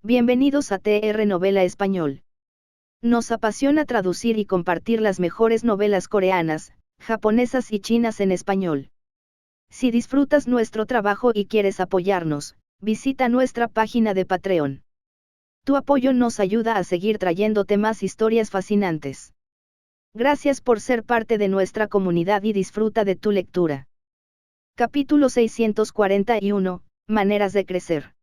Bienvenidos a TR Novela Español. Nos apasiona traducir y compartir las mejores novelas coreanas, japonesas y chinas en español. Si disfrutas nuestro trabajo y quieres apoyarnos, visita nuestra página de Patreon. Tu apoyo nos ayuda a seguir trayéndote más historias fascinantes. Gracias por ser parte de nuestra comunidad y disfruta de tu lectura. Capítulo 641, Maneras de crecer.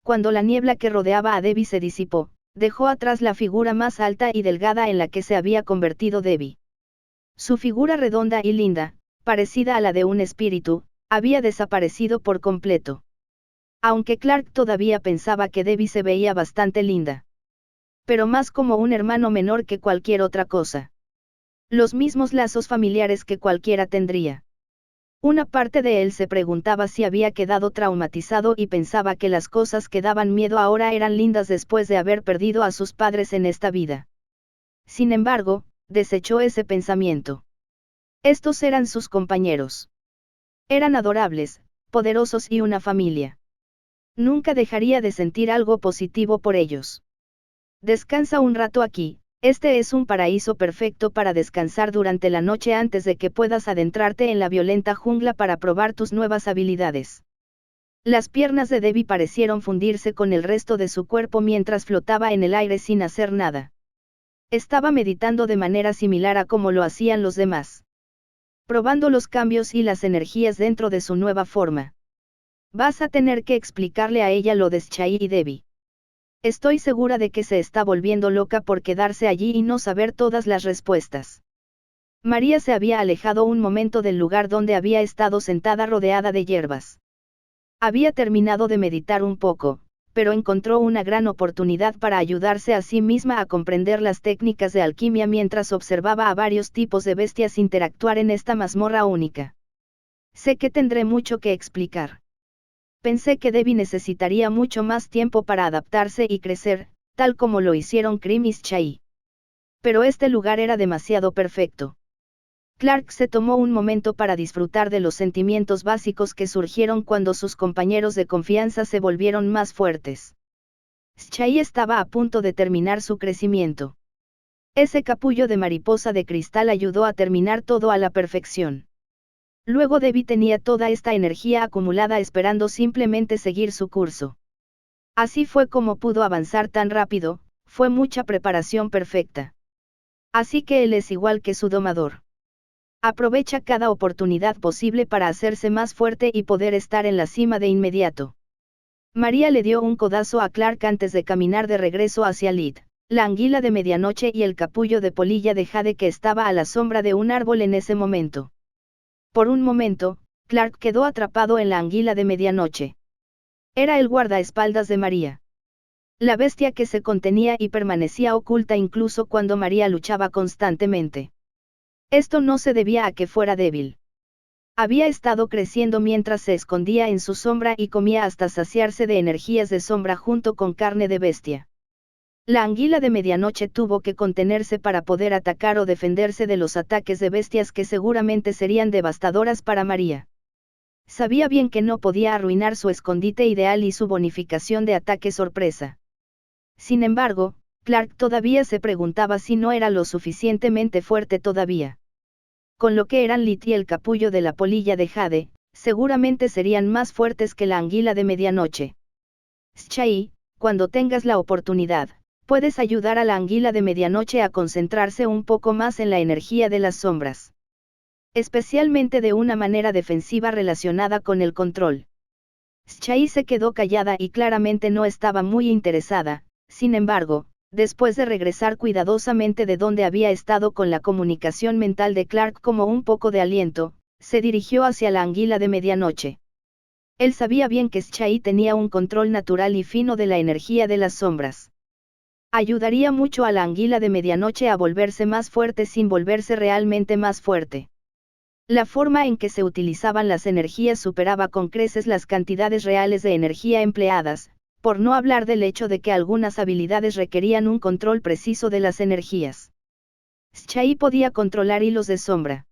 Cuando la niebla que rodeaba a Debbie se disipó, dejó atrás la figura más alta y delgada en la que se había convertido Debbie. Su figura redonda y linda, parecida a la de un espíritu, había desaparecido por completo. Aunque Clark todavía pensaba que Debbie se veía bastante linda. Pero más como un hermano menor que cualquier otra cosa. Los mismos lazos familiares que cualquiera tendría. Una parte de él se preguntaba si había quedado traumatizado y pensaba que las cosas que daban miedo ahora eran lindas después de haber perdido a sus padres en esta vida. Sin embargo, desechó ese pensamiento. Estos eran sus compañeros. Eran adorables, poderosos y una familia. Nunca dejaría de sentir algo positivo por ellos. Descansa un rato aquí. Este es un paraíso perfecto para descansar durante la noche antes de que puedas adentrarte en la violenta jungla para probar tus nuevas habilidades. Las piernas de Debbie parecieron fundirse con el resto de su cuerpo mientras flotaba en el aire sin hacer nada. Estaba meditando de manera similar a como lo hacían los demás. Probando los cambios y las energías dentro de su nueva forma. Vas a tener que explicarle a ella lo de Schai y Debbie. Estoy segura de que se está volviendo loca por quedarse allí y no saber todas las respuestas. María se había alejado un momento del lugar donde había estado sentada rodeada de hierbas. Había terminado de meditar un poco, pero encontró una gran oportunidad para ayudarse a sí misma a comprender las técnicas de alquimia mientras observaba a varios tipos de bestias interactuar en esta mazmorra única. Sé que tendré mucho que explicar. Pensé que Debbie necesitaría mucho más tiempo para adaptarse y crecer, tal como lo hicieron Krim y Schai. Pero este lugar era demasiado perfecto. Clark se tomó un momento para disfrutar de los sentimientos básicos que surgieron cuando sus compañeros de confianza se volvieron más fuertes. Schai estaba a punto de terminar su crecimiento. Ese capullo de mariposa de cristal ayudó a terminar todo a la perfección. Luego Debbie tenía toda esta energía acumulada esperando simplemente seguir su curso. Así fue como pudo avanzar tan rápido, fue mucha preparación perfecta. Así que él es igual que su domador. Aprovecha cada oportunidad posible para hacerse más fuerte y poder estar en la cima de inmediato. María le dio un codazo a Clark antes de caminar de regreso hacia Lid, la anguila de medianoche y el capullo de polilla de jade que estaba a la sombra de un árbol en ese momento. Por un momento, Clark quedó atrapado en la anguila de medianoche. Era el guardaespaldas de María. La bestia que se contenía y permanecía oculta incluso cuando María luchaba constantemente. Esto no se debía a que fuera débil. Había estado creciendo mientras se escondía en su sombra y comía hasta saciarse de energías de sombra junto con carne de bestia. La anguila de medianoche tuvo que contenerse para poder atacar o defenderse de los ataques de bestias que seguramente serían devastadoras para María. Sabía bien que no podía arruinar su escondite ideal y su bonificación de ataque sorpresa. Sin embargo, Clark todavía se preguntaba si no era lo suficientemente fuerte todavía. Con lo que eran Lit y el capullo de la polilla de jade, seguramente serían más fuertes que la anguila de medianoche. Schai, cuando tengas la oportunidad, puedes ayudar a la anguila de medianoche a concentrarse un poco más en la energía de las sombras. Especialmente de una manera defensiva relacionada con el control. Schai se quedó callada y claramente no estaba muy interesada, sin embargo, después de regresar cuidadosamente de donde había estado con la comunicación mental de Clark como un poco de aliento, se dirigió hacia la anguila de medianoche. Él sabía bien que Schai tenía un control natural y fino de la energía de las sombras. Ayudaría mucho a la anguila de medianoche a volverse más fuerte sin volverse realmente más fuerte. La forma en que se utilizaban las energías superaba con creces las cantidades reales de energía empleadas, por no hablar del hecho de que algunas habilidades requerían un control preciso de las energías. Schai podía controlar hilos de sombra.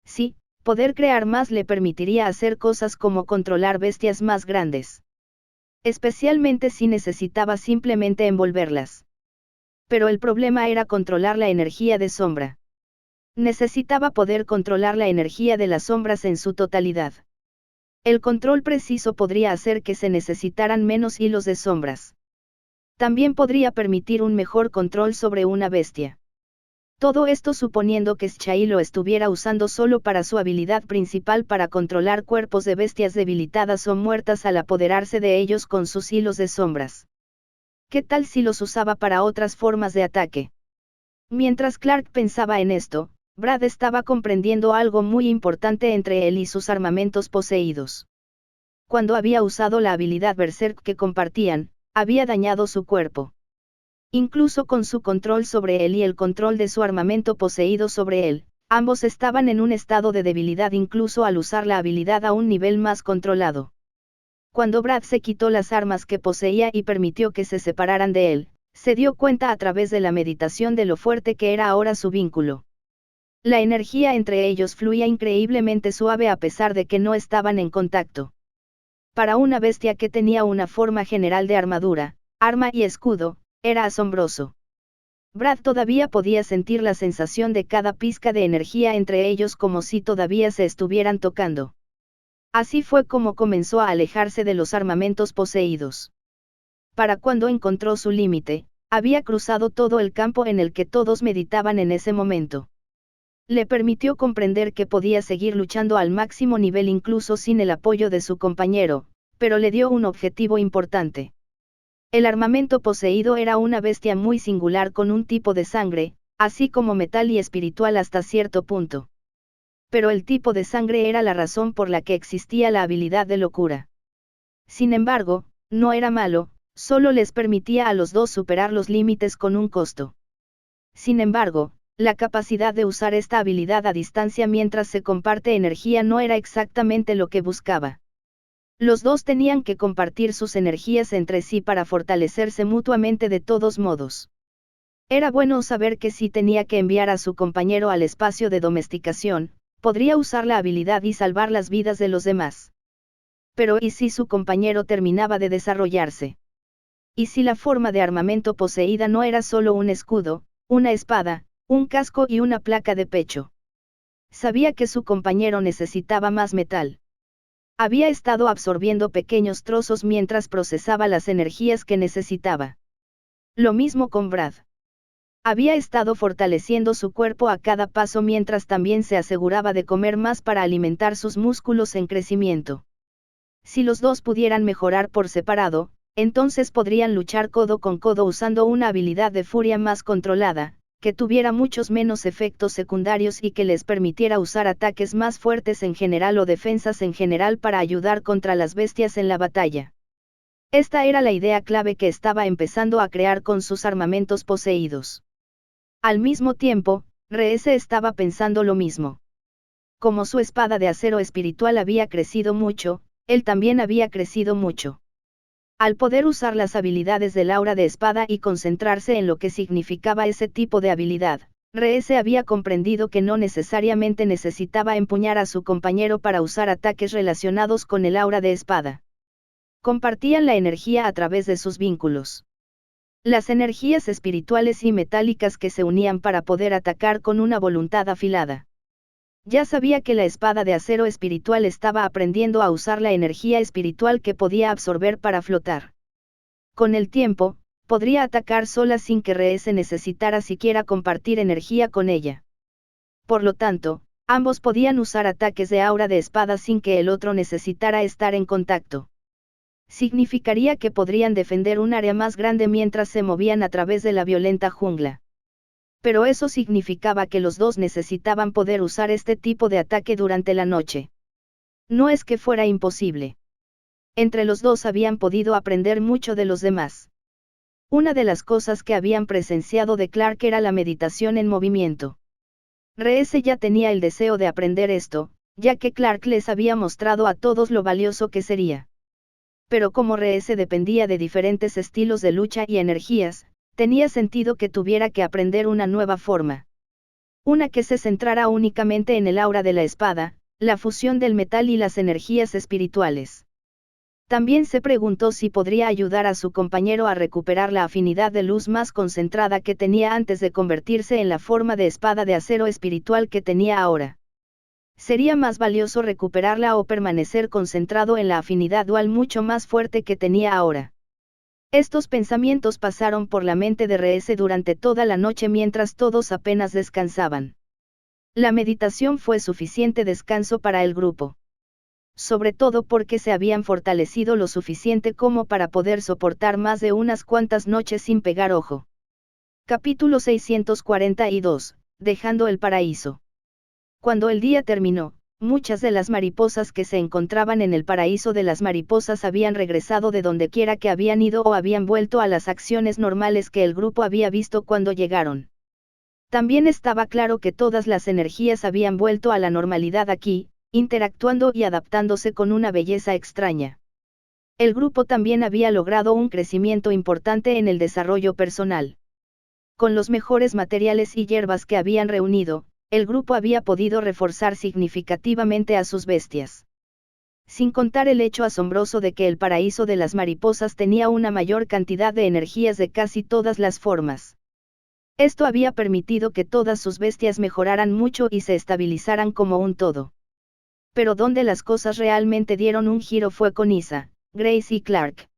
Sí, poder crear más le permitiría hacer cosas como controlar bestias más grandes. especialmente si necesitaba simplemente envolverlas. Pero el problema era controlar la energía de sombra. Necesitaba poder controlar la energía de las sombras en su totalidad. El control preciso podría hacer que se necesitaran menos hilos de sombras. También podría permitir un mejor control sobre una bestia. Todo esto suponiendo que Shai lo estuviera usando solo para su habilidad principal para controlar cuerpos de bestias debilitadas o muertas al apoderarse de ellos con sus hilos de sombras. ¿Qué tal si los usaba para otras formas de ataque? Mientras Clark pensaba en esto, Brad estaba comprendiendo algo muy importante entre él y sus armamentos poseídos. Cuando había usado la habilidad Berserk que compartían, había dañado su cuerpo. Incluso con su control sobre él y el control de su armamento poseído sobre él, ambos estaban en un estado de debilidad incluso al usar la habilidad a un nivel más controlado. Cuando Brad se quitó las armas que poseía y permitió que se separaran de él, se dio cuenta a través de la meditación de lo fuerte que era ahora su vínculo. La energía entre ellos fluía increíblemente suave a pesar de que no estaban en contacto. Para una bestia que tenía una forma general de armadura, arma y escudo, era asombroso. Brad todavía podía sentir la sensación de cada pizca de energía entre ellos como si todavía se estuvieran tocando. Así fue como comenzó a alejarse de los armamentos poseídos. Para cuando encontró su límite, había cruzado todo el campo en el que todos meditaban en ese momento. Le permitió comprender que podía seguir luchando al máximo nivel incluso sin el apoyo de su compañero, pero le dio un objetivo importante. El armamento poseído era una bestia muy singular con un tipo de sangre, así como metal y espiritual hasta cierto punto. Pero el tipo de sangre era la razón por la que existía la habilidad de locura. Sin embargo, no era malo, solo les permitía a los dos superar los límites con un costo. Sin embargo, la capacidad de usar esta habilidad a distancia mientras se comparte energía no era exactamente lo que buscaba. Los dos tenían que compartir sus energías entre sí para fortalecerse mutuamente de todos modos. Era bueno saber que si tenía que enviar a su compañero al espacio de domesticación, podría usar la habilidad y salvar las vidas de los demás. Pero ¿y si su compañero terminaba de desarrollarse? ¿Y si la forma de armamento poseída no era solo un escudo, una espada, un casco y una placa de pecho? Sabía que su compañero necesitaba más metal. Había estado absorbiendo pequeños trozos mientras procesaba las energías que necesitaba. Lo mismo con Brad. Había estado fortaleciendo su cuerpo a cada paso mientras también se aseguraba de comer más para alimentar sus músculos en crecimiento. Si los dos pudieran mejorar por separado, entonces podrían luchar codo con codo usando una habilidad de furia más controlada, que tuviera muchos menos efectos secundarios y que les permitiera usar ataques más fuertes en general o defensas en general para ayudar contra las bestias en la batalla. Esta era la idea clave que estaba empezando a crear con sus armamentos poseídos. Al mismo tiempo, Reese estaba pensando lo mismo. Como su espada de acero espiritual había crecido mucho, él también había crecido mucho. Al poder usar las habilidades del aura de espada y concentrarse en lo que significaba ese tipo de habilidad, Reese había comprendido que no necesariamente necesitaba empuñar a su compañero para usar ataques relacionados con el aura de espada. Compartían la energía a través de sus vínculos. Las energías espirituales y metálicas que se unían para poder atacar con una voluntad afilada. Ya sabía que la espada de acero espiritual estaba aprendiendo a usar la energía espiritual que podía absorber para flotar. Con el tiempo, podría atacar sola sin que Reese necesitara siquiera compartir energía con ella. Por lo tanto, ambos podían usar ataques de aura de espada sin que el otro necesitara estar en contacto. Significaría que podrían defender un área más grande mientras se movían a través de la violenta jungla. Pero eso significaba que los dos necesitaban poder usar este tipo de ataque durante la noche. No es que fuera imposible. Entre los dos habían podido aprender mucho de los demás. Una de las cosas que habían presenciado de Clark era la meditación en movimiento. Reese ya tenía el deseo de aprender esto, ya que Clark les había mostrado a todos lo valioso que sería. Pero como Reese dependía de diferentes estilos de lucha y energías, tenía sentido que tuviera que aprender una nueva forma. Una que se centrara únicamente en el aura de la espada, la fusión del metal y las energías espirituales. También se preguntó si podría ayudar a su compañero a recuperar la afinidad de luz más concentrada que tenía antes de convertirse en la forma de espada de acero espiritual que tenía ahora. Sería más valioso recuperarla o permanecer concentrado en la afinidad dual mucho más fuerte que tenía ahora. Estos pensamientos pasaron por la mente de Reese durante toda la noche mientras todos apenas descansaban. La meditación fue suficiente descanso para el grupo. Sobre todo porque se habían fortalecido lo suficiente como para poder soportar más de unas cuantas noches sin pegar ojo. Capítulo 642, Dejando el paraíso. Cuando el día terminó, muchas de las mariposas que se encontraban en el paraíso de las mariposas habían regresado de dondequiera que habían ido o habían vuelto a las acciones normales que el grupo había visto cuando llegaron. También estaba claro que todas las energías habían vuelto a la normalidad aquí, interactuando y adaptándose con una belleza extraña. El grupo también había logrado un crecimiento importante en el desarrollo personal. Con los mejores materiales y hierbas que habían reunido, el grupo había podido reforzar significativamente a sus bestias. Sin contar el hecho asombroso de que el paraíso de las mariposas tenía una mayor cantidad de energías de casi todas las formas. Esto había permitido que todas sus bestias mejoraran mucho y se estabilizaran como un todo. Pero donde las cosas realmente dieron un giro fue con Isa, Grace y Clark.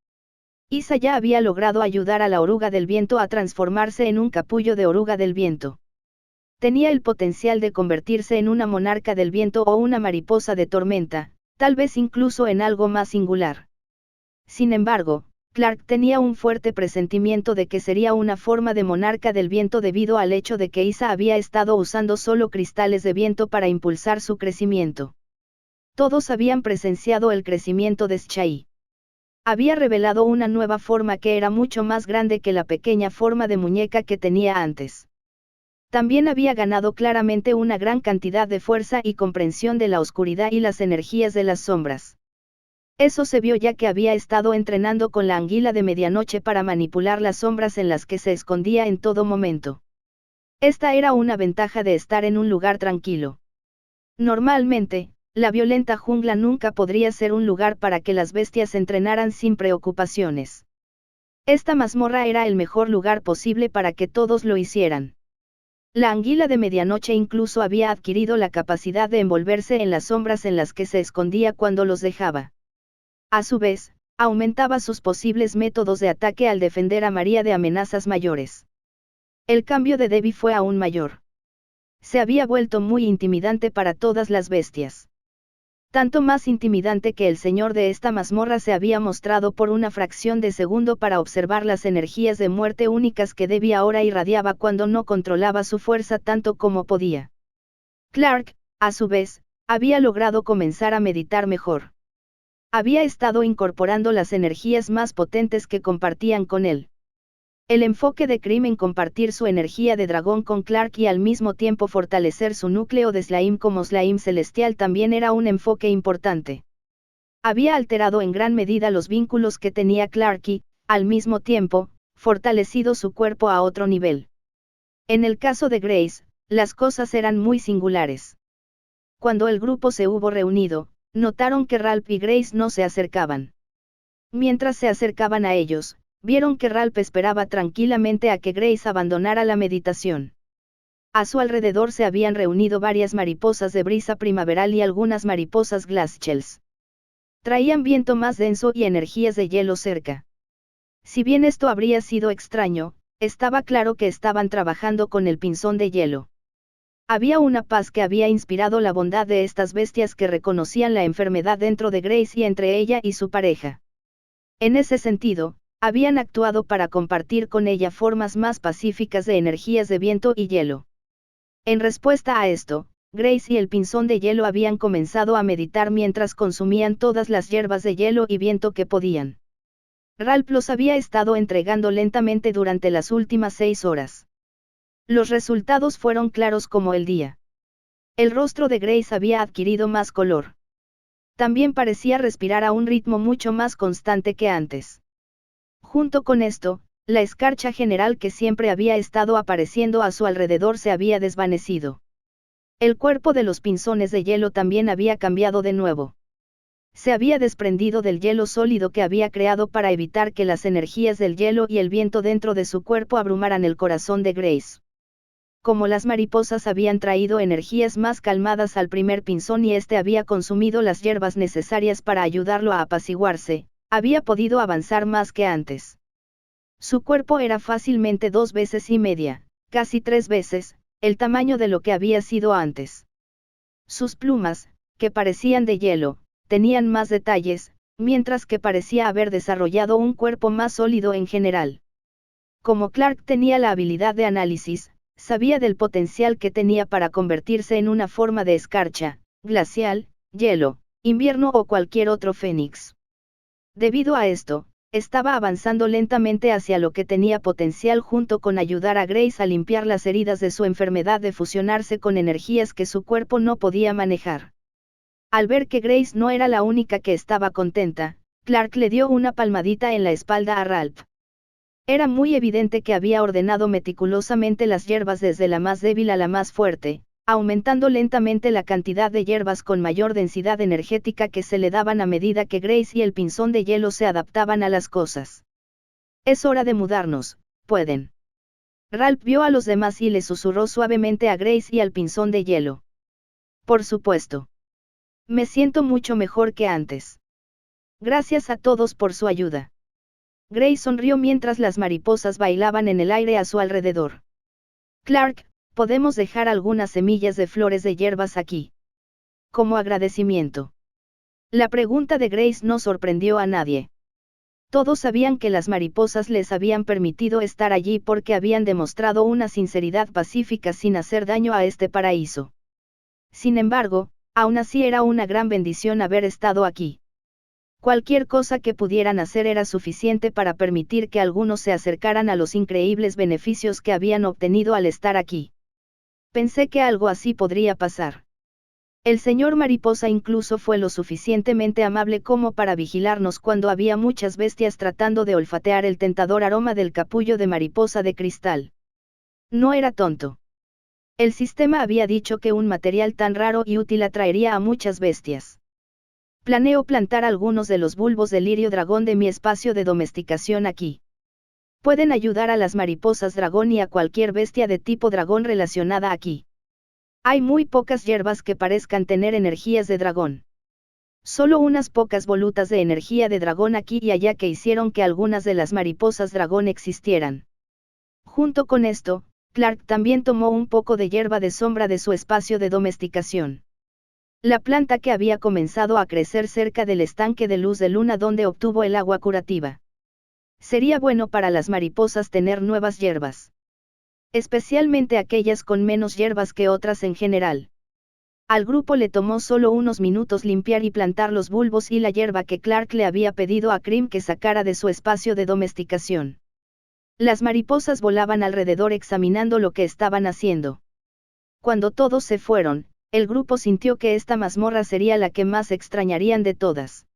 Isa ya había logrado ayudar a la oruga del viento a transformarse en un capullo de oruga del viento. Tenía el potencial de convertirse en una monarca del viento o una mariposa de tormenta, tal vez incluso en algo más singular. Sin embargo, Clark tenía un fuerte presentimiento de que sería una forma de monarca del viento debido al hecho de que Isa había estado usando solo cristales de viento para impulsar su crecimiento. Todos habían presenciado el crecimiento de Shai. Había revelado una nueva forma que era mucho más grande que la pequeña forma de muñeca que tenía antes. También había ganado claramente una gran cantidad de fuerza y comprensión de la oscuridad y las energías de las sombras. Eso se vio ya que había estado entrenando con la anguila de medianoche para manipular las sombras en las que se escondía en todo momento. Esta era una ventaja de estar en un lugar tranquilo. Normalmente, la violenta jungla nunca podría ser un lugar para que las bestias entrenaran sin preocupaciones. Esta mazmorra era el mejor lugar posible para que todos lo hicieran. La anguila de medianoche incluso había adquirido la capacidad de envolverse en las sombras en las que se escondía cuando los dejaba. A su vez, aumentaba sus posibles métodos de ataque al defender a María de amenazas mayores. El cambio de Debbie fue aún mayor. Se había vuelto muy intimidante para todas las bestias. Tanto más intimidante que el señor de esta mazmorra se había mostrado por una fracción de segundo para observar las energías de muerte únicas que Debbie ahora irradiaba cuando no controlaba su fuerza tanto como podía. Clark, a su vez, había logrado comenzar a meditar mejor. Había estado incorporando las energías más potentes que compartían con él. El enfoque de Cream en compartir su energía de dragón con Clark y al mismo tiempo fortalecer su núcleo de Slime como Slime celestial también era un enfoque importante. Había alterado en gran medida los vínculos que tenía Clark y, al mismo tiempo, fortalecido su cuerpo a otro nivel. En el caso de Grace, las cosas eran muy singulares. Cuando el grupo se hubo reunido, notaron que Ralph y Grace no se acercaban. Mientras se acercaban a ellos, vieron que Ralph esperaba tranquilamente a que Grace abandonara la meditación. A su alrededor se habían reunido varias mariposas de brisa primaveral y algunas mariposas glaciales. Traían viento más denso y energías de hielo cerca. Si bien esto habría sido extraño, estaba claro que estaban trabajando con el pinzón de hielo. Había una paz que había inspirado la bondad de estas bestias que reconocían la enfermedad dentro de Grace y entre ella y su pareja. En ese sentido, habían actuado para compartir con ella formas más pacíficas de energías de viento y hielo. En respuesta a esto, Grace y el pinzón de hielo habían comenzado a meditar mientras consumían todas las hierbas de hielo y viento que podían. Ralph los había estado entregando lentamente durante las últimas 6 horas. Los resultados fueron claros como el día. El rostro de Grace había adquirido más color. También parecía respirar a un ritmo mucho más constante que antes. Junto con esto, la escarcha general que siempre había estado apareciendo a su alrededor se había desvanecido. El cuerpo de los pinzones de hielo también había cambiado de nuevo. Se había desprendido del hielo sólido que había creado para evitar que las energías del hielo y el viento dentro de su cuerpo abrumaran el corazón de Grace. Como las mariposas habían traído energías más calmadas al primer pinzón y éste había consumido las hierbas necesarias para ayudarlo a apaciguarse, había podido avanzar más que antes. Su cuerpo era fácilmente 2 veces y media, casi 3 veces, el tamaño de lo que había sido antes. Sus plumas, que parecían de hielo, tenían más detalles, mientras que parecía haber desarrollado un cuerpo más sólido en general. Como Clark tenía la habilidad de análisis, sabía del potencial que tenía para convertirse en una forma de escarcha, glacial, hielo, invierno o cualquier otro fénix. Debido a esto, estaba avanzando lentamente hacia lo que tenía potencial junto con ayudar a Grace a limpiar las heridas de su enfermedad de fusionarse con energías que su cuerpo no podía manejar. Al ver que Grace no era la única que estaba contenta, Clark le dio una palmadita en la espalda a Ralph. Era muy evidente que había ordenado meticulosamente las hierbas desde la más débil a la más fuerte, aumentando lentamente la cantidad de hierbas con mayor densidad energética que se le daban a medida que Grace y el pinzón de hielo se adaptaban a las cosas. Es hora de mudarnos, ¿pueden? Ralph vio a los demás y le susurró suavemente a Grace y al pinzón de hielo. Por supuesto. Me siento mucho mejor que antes. Gracias a todos por su ayuda. Grace sonrió mientras las mariposas bailaban en el aire a su alrededor. Clark, podemos dejar algunas semillas de flores de hierbas aquí. Como agradecimiento. La pregunta de Grace no sorprendió a nadie. Todos sabían que las mariposas les habían permitido estar allí porque habían demostrado una sinceridad pacífica sin hacer daño a este paraíso. Sin embargo, aún así era una gran bendición haber estado aquí. Cualquier cosa que pudieran hacer era suficiente para permitir que algunos se acercaran a los increíbles beneficios que habían obtenido al estar aquí. Pensé que algo así podría pasar. El señor Mariposa incluso fue lo suficientemente amable como para vigilarnos cuando había muchas bestias tratando de olfatear el tentador aroma del capullo de mariposa de cristal. No era tonto. El sistema había dicho que un material tan raro y útil atraería a muchas bestias. Planeo plantar algunos de los bulbos de lirio dragón de mi espacio de domesticación aquí. Pueden ayudar a las mariposas dragón y a cualquier bestia de tipo dragón relacionada aquí. Hay muy pocas hierbas que parezcan tener energías de dragón. Solo unas pocas volutas de energía de dragón aquí y allá que hicieron que algunas de las mariposas dragón existieran. Junto con esto, Clark también tomó un poco de hierba de sombra de su espacio de domesticación. La planta que había comenzado a crecer cerca del estanque de luz de luna donde obtuvo el agua curativa. Sería bueno para las mariposas tener nuevas hierbas. Especialmente aquellas con menos hierbas que otras en general. Al grupo le tomó solo unos minutos limpiar y plantar los bulbos y la hierba que Clark le había pedido a Cream que sacara de su espacio de domesticación. Las mariposas volaban alrededor examinando lo que estaban haciendo. Cuando todos se fueron, el grupo sintió que esta mazmorra sería la que más extrañarían de todas.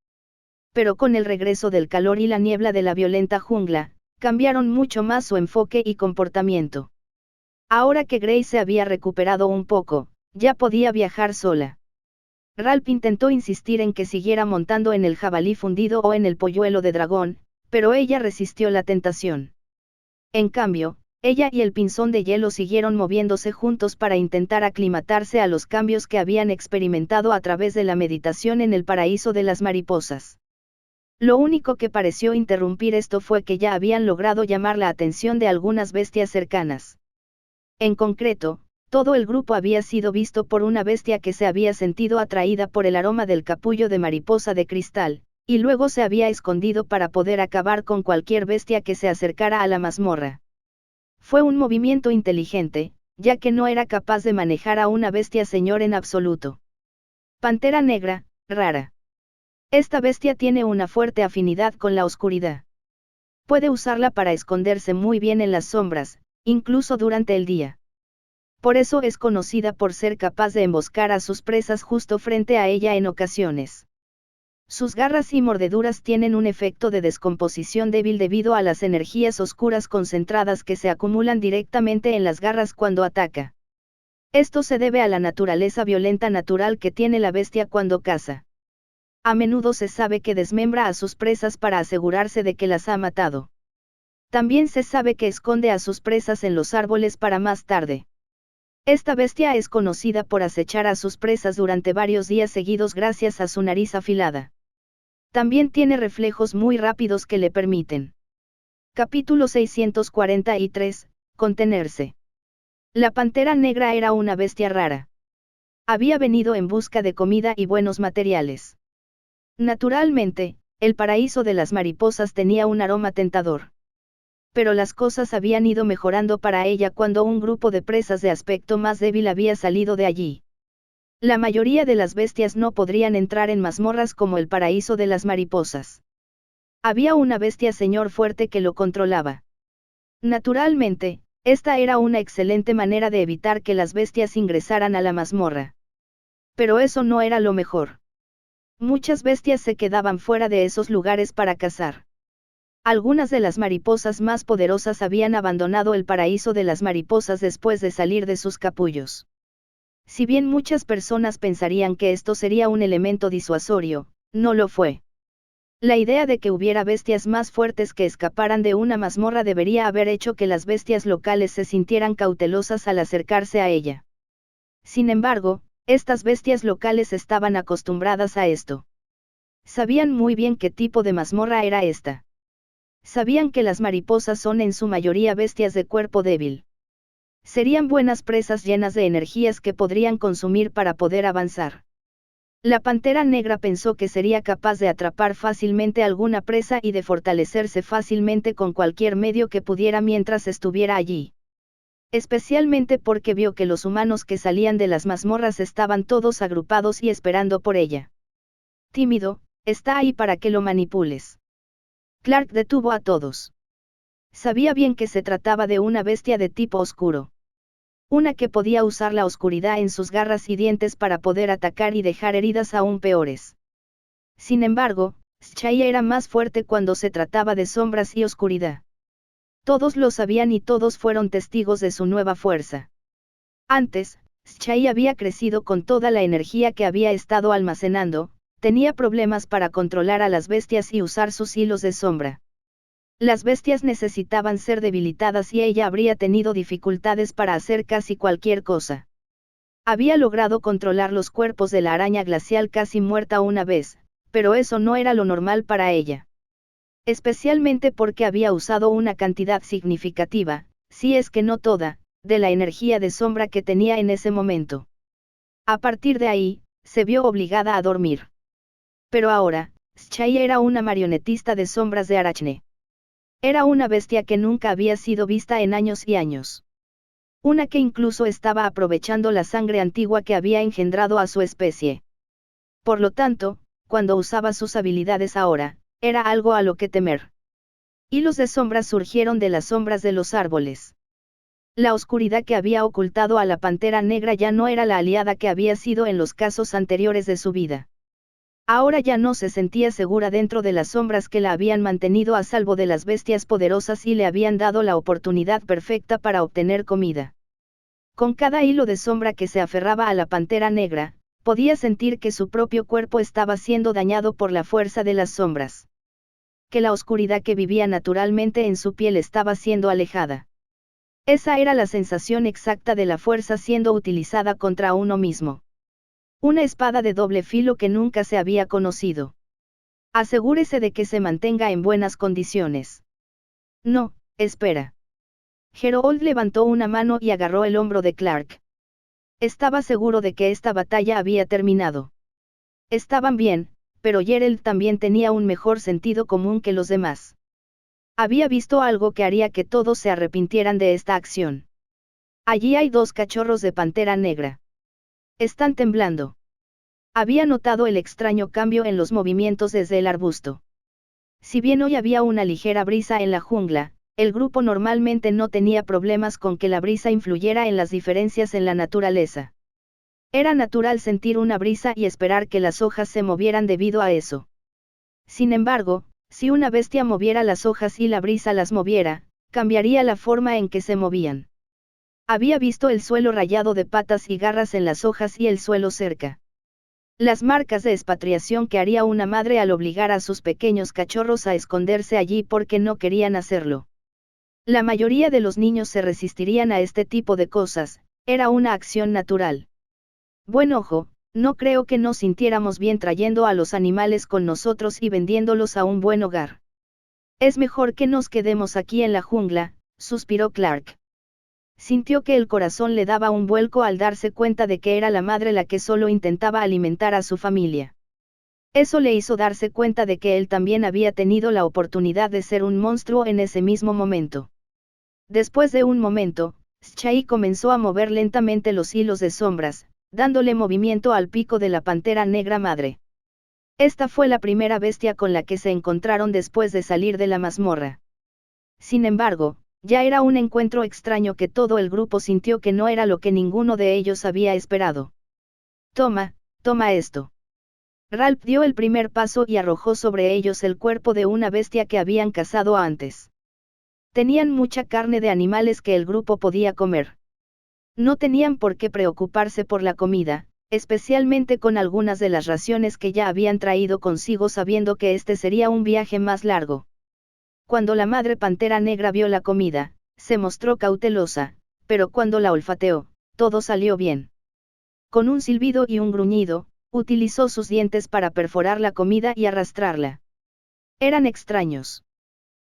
Pero con el regreso del calor y la niebla de la violenta jungla, cambiaron mucho más su enfoque y comportamiento. Ahora que Grace se había recuperado un poco, ya podía viajar sola. Ralph intentó insistir en que siguiera montando en el jabalí fundido o en el polluelo de dragón, pero ella resistió la tentación. En cambio, ella y el pinzón de hielo siguieron moviéndose juntos para intentar aclimatarse a los cambios que habían experimentado a través de la meditación en el paraíso de las mariposas. Lo único que pareció interrumpir esto fue que ya habían logrado llamar la atención de algunas bestias cercanas. En concreto, todo el grupo había sido visto por una bestia que se había sentido atraída por el aroma del capullo de mariposa de cristal, y luego se había escondido para poder acabar con cualquier bestia que se acercara a la mazmorra. Fue un movimiento inteligente, ya que no era capaz de manejar a una bestia señor en absoluto. Pantera negra, rara. Esta bestia tiene una fuerte afinidad con la oscuridad. Puede usarla para esconderse muy bien en las sombras, incluso durante el día. Por eso es conocida por ser capaz de emboscar a sus presas justo frente a ella en ocasiones. Sus garras y mordeduras tienen un efecto de descomposición débil debido a las energías oscuras concentradas que se acumulan directamente en las garras cuando ataca. Esto se debe a la naturaleza violenta natural que tiene la bestia cuando caza. A menudo se sabe que desmembra a sus presas para asegurarse de que las ha matado. También se sabe que esconde a sus presas en los árboles para más tarde. Esta bestia es conocida por acechar a sus presas durante varios días seguidos gracias a su nariz afilada. También tiene reflejos muy rápidos que le permiten. Capítulo 643, contenerse. La pantera negra era una bestia rara. Había venido en busca de comida y buenos materiales. Naturalmente, el paraíso de las mariposas tenía un aroma tentador. Pero las cosas habían ido mejorando para ella cuando un grupo de presas de aspecto más débil había salido de allí. La mayoría de las bestias no podrían entrar en mazmorras como el paraíso de las mariposas. Había una bestia señor fuerte que lo controlaba. Naturalmente, esta era una excelente manera de evitar que las bestias ingresaran a la mazmorra. Pero eso no era lo mejor. Muchas bestias se quedaban fuera de esos lugares para cazar. Algunas de las mariposas más poderosas habían abandonado el paraíso de las mariposas después de salir de sus capullos. Si bien muchas personas pensarían que esto sería un elemento disuasorio, no lo fue. La idea de que hubiera bestias más fuertes que escaparan de una mazmorra debería haber hecho que las bestias locales se sintieran cautelosas al acercarse a ella. Sin embargo, estas bestias locales estaban acostumbradas a esto. Sabían muy bien qué tipo de mazmorra era esta. Sabían que las mariposas son en su mayoría bestias de cuerpo débil. Serían buenas presas llenas de energías que podrían consumir para poder avanzar. La pantera negra pensó que sería capaz de atrapar fácilmente alguna presa y de fortalecerse fácilmente con cualquier medio que pudiera mientras estuviera allí. Especialmente porque vio que los humanos que salían de las mazmorras estaban todos agrupados y esperando por ella. Tímido, está ahí para que lo manipules. Clark detuvo a todos. Sabía bien que se trataba de una bestia de tipo oscuro. Una que podía usar la oscuridad en sus garras y dientes para poder atacar y dejar heridas aún peores. Sin embargo, Shai era más fuerte cuando se trataba de sombras y oscuridad. Todos lo sabían y todos fueron testigos de su nueva fuerza. Antes, Shai había crecido con toda la energía que había estado almacenando, tenía problemas para controlar a las bestias y usar sus hilos de sombra. Las bestias necesitaban ser debilitadas y ella habría tenido dificultades para hacer casi cualquier cosa. Había logrado controlar los cuerpos de la araña glacial casi muerta una vez, pero eso no era lo normal para ella. Especialmente porque había usado una cantidad significativa, si es que no toda, de la energía de sombra que tenía en ese momento. A partir de ahí, se vio obligada a dormir. Pero ahora, Shai era una marionetista de sombras de Arachne. Era una bestia que nunca había sido vista en años y años. Una que incluso estaba aprovechando la sangre antigua que había engendrado a su especie. Por lo tanto, cuando usaba sus habilidades ahora, era algo a lo que temer. Hilos de sombras surgieron de las sombras de los árboles. La oscuridad que había ocultado a la pantera negra ya no era la aliada que había sido en los casos anteriores de su vida. Ahora ya no se sentía segura dentro de las sombras que la habían mantenido a salvo de las bestias poderosas y le habían dado la oportunidad perfecta para obtener comida. Con cada hilo de sombra que se aferraba a la pantera negra, podía sentir que su propio cuerpo estaba siendo dañado por la fuerza de las sombras. Que la oscuridad que vivía naturalmente en su piel estaba siendo alejada. Esa era la sensación exacta de la fuerza siendo utilizada contra uno mismo. Una espada de doble filo que nunca se había conocido. Asegúrese de que se mantenga en buenas condiciones. No, espera. Gerold levantó una mano y agarró el hombro de Clark. Estaba seguro de que esta batalla había terminado. Estaban bien, pero Gerald también tenía un mejor sentido común que los demás. Había visto algo que haría que todos se arrepintieran de esta acción. Allí hay 2 cachorros de pantera negra. Están temblando. Había notado el extraño cambio en los movimientos desde el arbusto. Si bien hoy había una ligera brisa en la jungla, el grupo normalmente no tenía problemas con que la brisa influyera en las diferencias en la naturaleza. Era natural sentir una brisa y esperar que las hojas se movieran debido a eso. Sin embargo, si una bestia moviera las hojas y la brisa las moviera, cambiaría la forma en que se movían. Había visto el suelo rayado de patas y garras en las hojas y el suelo cerca. Las marcas de expatriación que haría una madre al obligar a sus pequeños cachorros a esconderse allí porque no querían hacerlo. La mayoría de los niños se resistirían a este tipo de cosas, era una acción natural. Buen ojo, no creo que nos sintiéramos bien trayendo a los animales con nosotros y vendiéndolos a un buen hogar. Es mejor que nos quedemos aquí en la jungla, suspiró Clark. Sintió que el corazón le daba un vuelco al darse cuenta de que era la madre la que solo intentaba alimentar a su familia. Eso le hizo darse cuenta de que él también había tenido la oportunidad de ser un monstruo en ese mismo momento. Después de un momento, Shai comenzó a mover lentamente los hilos de sombras, dándole movimiento al pico de la pantera negra madre. Esta fue la primera bestia con la que se encontraron después de salir de la mazmorra. Sin embargo, ya era un encuentro extraño que todo el grupo sintió que no era lo que ninguno de ellos había esperado. Toma esto. Ralph dio el primer paso y arrojó sobre ellos el cuerpo de una bestia que habían cazado antes. Tenían mucha carne de animales que el grupo podía comer. No tenían por qué preocuparse por la comida, especialmente con algunas de las raciones que ya habían traído consigo sabiendo que este sería un viaje más largo. Cuando la madre pantera negra vio la comida, se mostró cautelosa, pero cuando la olfateó, todo salió bien. Con un silbido y un gruñido, utilizó sus dientes para perforar la comida y arrastrarla. Eran extraños.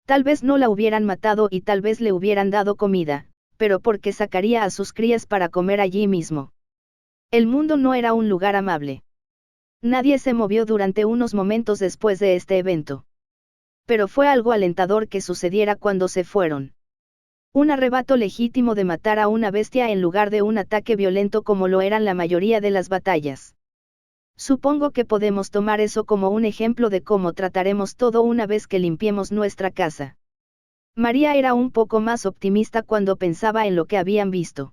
Tal vez no la hubieran matado y tal vez le hubieran dado comida, pero porque sacaría a sus crías para comer allí mismo. El mundo no era un lugar amable. Nadie se movió durante unos momentos después de este evento. Pero fue algo alentador que sucediera cuando se fueron. Un arrebato legítimo de matar a una bestia en lugar de un ataque violento como lo eran la mayoría de las batallas. Supongo que podemos tomar eso como un ejemplo de cómo trataremos todo una vez que limpiemos nuestra casa. María era un poco más optimista cuando pensaba en lo que habían visto.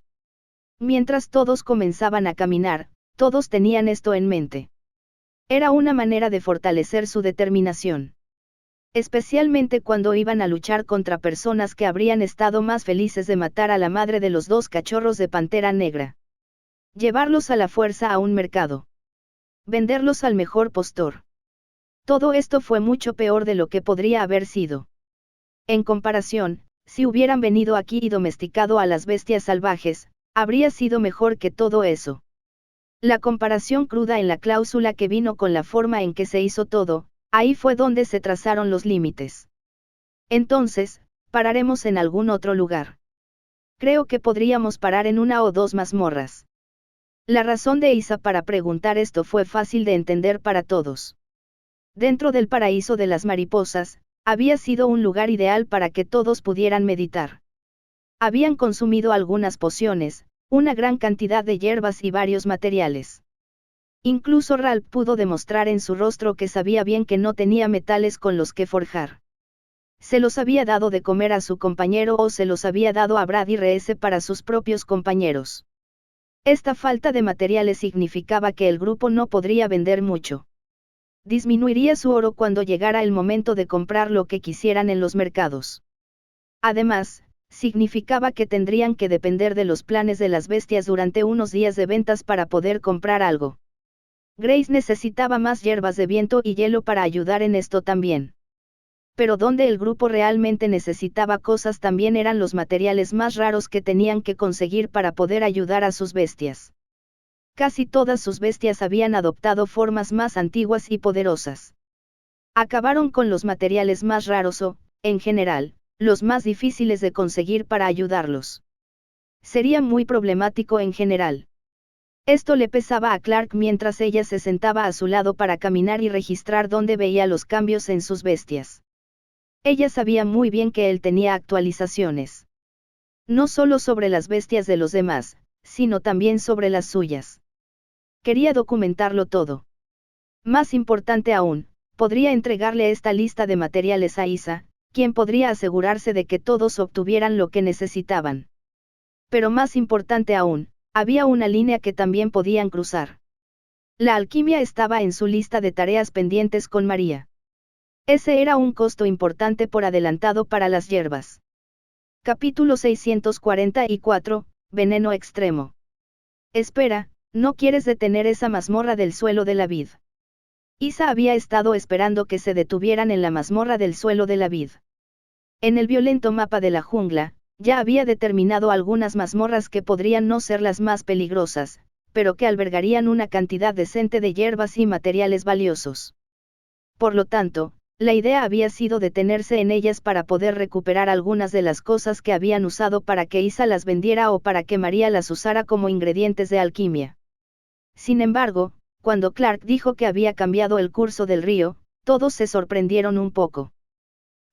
Mientras todos comenzaban a caminar, todos tenían esto en mente. Era una manera de fortalecer su determinación. Especialmente cuando iban a luchar contra personas que habrían estado más felices de matar a la madre de los dos cachorros de pantera negra. Llevarlos a la fuerza a un mercado. Venderlos al mejor postor. Todo esto fue mucho peor de lo que podría haber sido. En comparación, si hubieran venido aquí y domesticado a las bestias salvajes, habría sido mejor que todo eso. La comparación cruda en la cláusula que vino con la forma en que se hizo todo, ahí fue donde se trazaron los límites. Entonces, pararemos en algún otro lugar. Creo que podríamos parar en una o dos mazmorras. La razón de Isa para preguntar esto fue fácil de entender para todos. Dentro del paraíso de las mariposas, había sido un lugar ideal para que todos pudieran meditar. Habían consumido algunas pociones, una gran cantidad de hierbas y varios materiales. Incluso Ralph pudo demostrar en su rostro que sabía bien que no tenía metales con los que forjar. Se los había dado de comer a su compañero o se los había dado a Brad y Reese para sus propios compañeros. Esta falta de materiales significaba que el grupo no podría vender mucho. Disminuiría su oro cuando llegara el momento de comprar lo que quisieran en los mercados. Además, significaba que tendrían que depender de los planes de las bestias durante unos días de ventas para poder comprar algo. Grace necesitaba más hierbas de viento y hielo para ayudar en esto también. Pero donde el grupo realmente necesitaba cosas también eran los materiales más raros que tenían que conseguir para poder ayudar a sus bestias. Casi todas sus bestias habían adoptado formas más antiguas y poderosas. Acabaron con los materiales más raros o, en general, los más difíciles de conseguir para ayudarlos. Sería muy problemático en general. Esto le pesaba a Clark mientras ella se sentaba a su lado para caminar y registrar dónde veía los cambios en sus bestias. Ella sabía muy bien que él tenía actualizaciones. No solo sobre las bestias de los demás, sino también sobre las suyas. Quería documentarlo todo. Más importante aún, podría entregarle esta lista de materiales a Isa, quien podría asegurarse de que todos obtuvieran lo que necesitaban. Pero más importante aún, había una línea que también podían cruzar. La alquimia estaba en su lista de tareas pendientes con María. Ese era un costo importante por adelantado para las hierbas. Capítulo 644, Veneno extremo. Espera, No quieres detener esa mazmorra del suelo de la vid. Isa había estado esperando que se detuvieran en la mazmorra del suelo de la vid. En el violento mapa de la jungla, ya había determinado algunas mazmorras que podrían no ser las más peligrosas, pero que albergarían una cantidad decente de hierbas y materiales valiosos. Por lo tanto, la idea había sido detenerse en ellas para poder recuperar algunas de las cosas que habían usado para que Isa las vendiera o para que María las usara como ingredientes de alquimia. Sin embargo, cuando Clark dijo que había cambiado el curso del río, todos se sorprendieron un poco.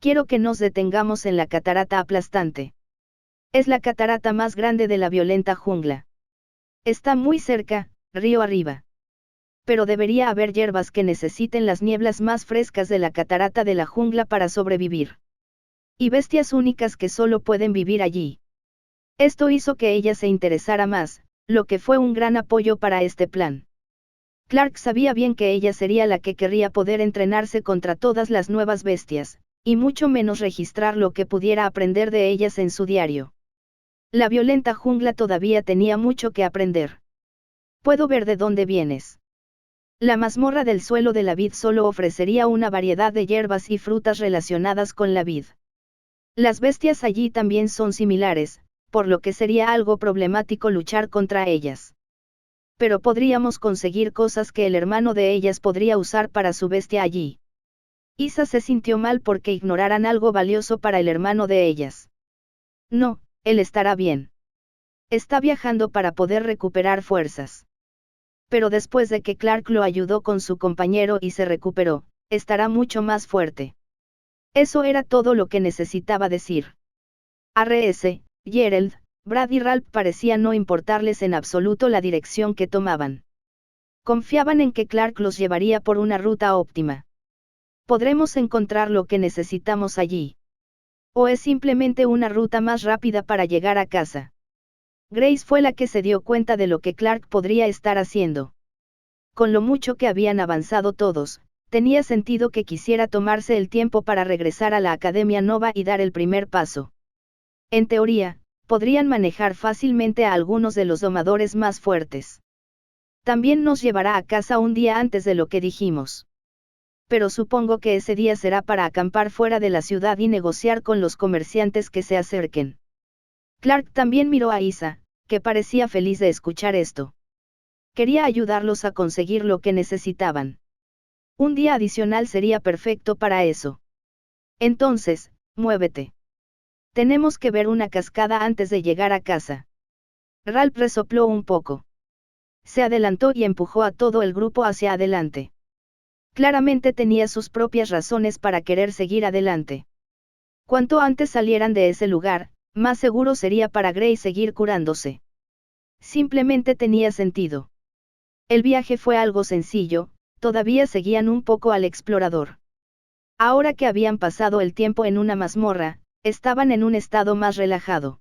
Quiero que nos detengamos en la catarata aplastante. Es la catarata más grande de la violenta jungla. Está muy cerca, río arriba. Pero debería haber hierbas que necesiten las nieblas más frescas de la catarata de la jungla para sobrevivir. Y bestias únicas que solo pueden vivir allí. Esto hizo que ella se interesara más, lo que fue un gran apoyo para este plan. Clark sabía bien que ella sería la que querría poder entrenarse contra todas las nuevas bestias, y mucho menos registrar lo que pudiera aprender de ellas en su diario. La violenta jungla todavía tenía mucho que aprender. Puedo ver de dónde vienes. La mazmorra del suelo de la vid solo ofrecería una variedad de hierbas y frutas relacionadas con la vid. Las bestias allí también son similares, por lo que sería algo problemático luchar contra ellas. Pero podríamos conseguir cosas que el hermano de ellas podría usar para su bestia allí. Isa se sintió mal porque ignoraran algo valioso para el hermano de ellas. No, él estará bien. Está viajando para poder recuperar fuerzas. Pero después de que Clark lo ayudó con su compañero y se recuperó, estará mucho más fuerte. Eso era todo lo que necesitaba decir. R.S., Gerald, Brad y Ralph parecían no importarles en absoluto la dirección que tomaban. Confiaban en que Clark los llevaría por una ruta óptima. ¿Podremos encontrar lo que necesitamos allí? ¿O es simplemente una ruta más rápida para llegar a casa? Grace fue la que se dio cuenta de lo que Clark podría estar haciendo. Con lo mucho que habían avanzado todos, tenía sentido que quisiera tomarse el tiempo para regresar a la Academia Nova y dar el primer paso. En teoría, podrían manejar fácilmente a algunos de los domadores más fuertes. También nos llevará a casa un día antes de lo que dijimos. Pero supongo que ese día será para acampar fuera de la ciudad y negociar con los comerciantes que se acerquen. Clark también miró a Isa, que parecía feliz de escuchar esto. Quería ayudarlos a conseguir lo que necesitaban. Un día adicional sería perfecto para eso. Entonces, muévete. Tenemos que ver una cascada antes de llegar a casa. Ralph resopló un poco. Se adelantó y empujó a todo el grupo hacia adelante. Claramente tenía sus propias razones para querer seguir adelante. Cuanto antes salieran de ese lugar, más seguro sería para Grace seguir curándose. Simplemente tenía sentido. El viaje fue algo sencillo, todavía seguían un poco al explorador. Ahora que habían pasado el tiempo en una mazmorra, estaban en un estado más relajado.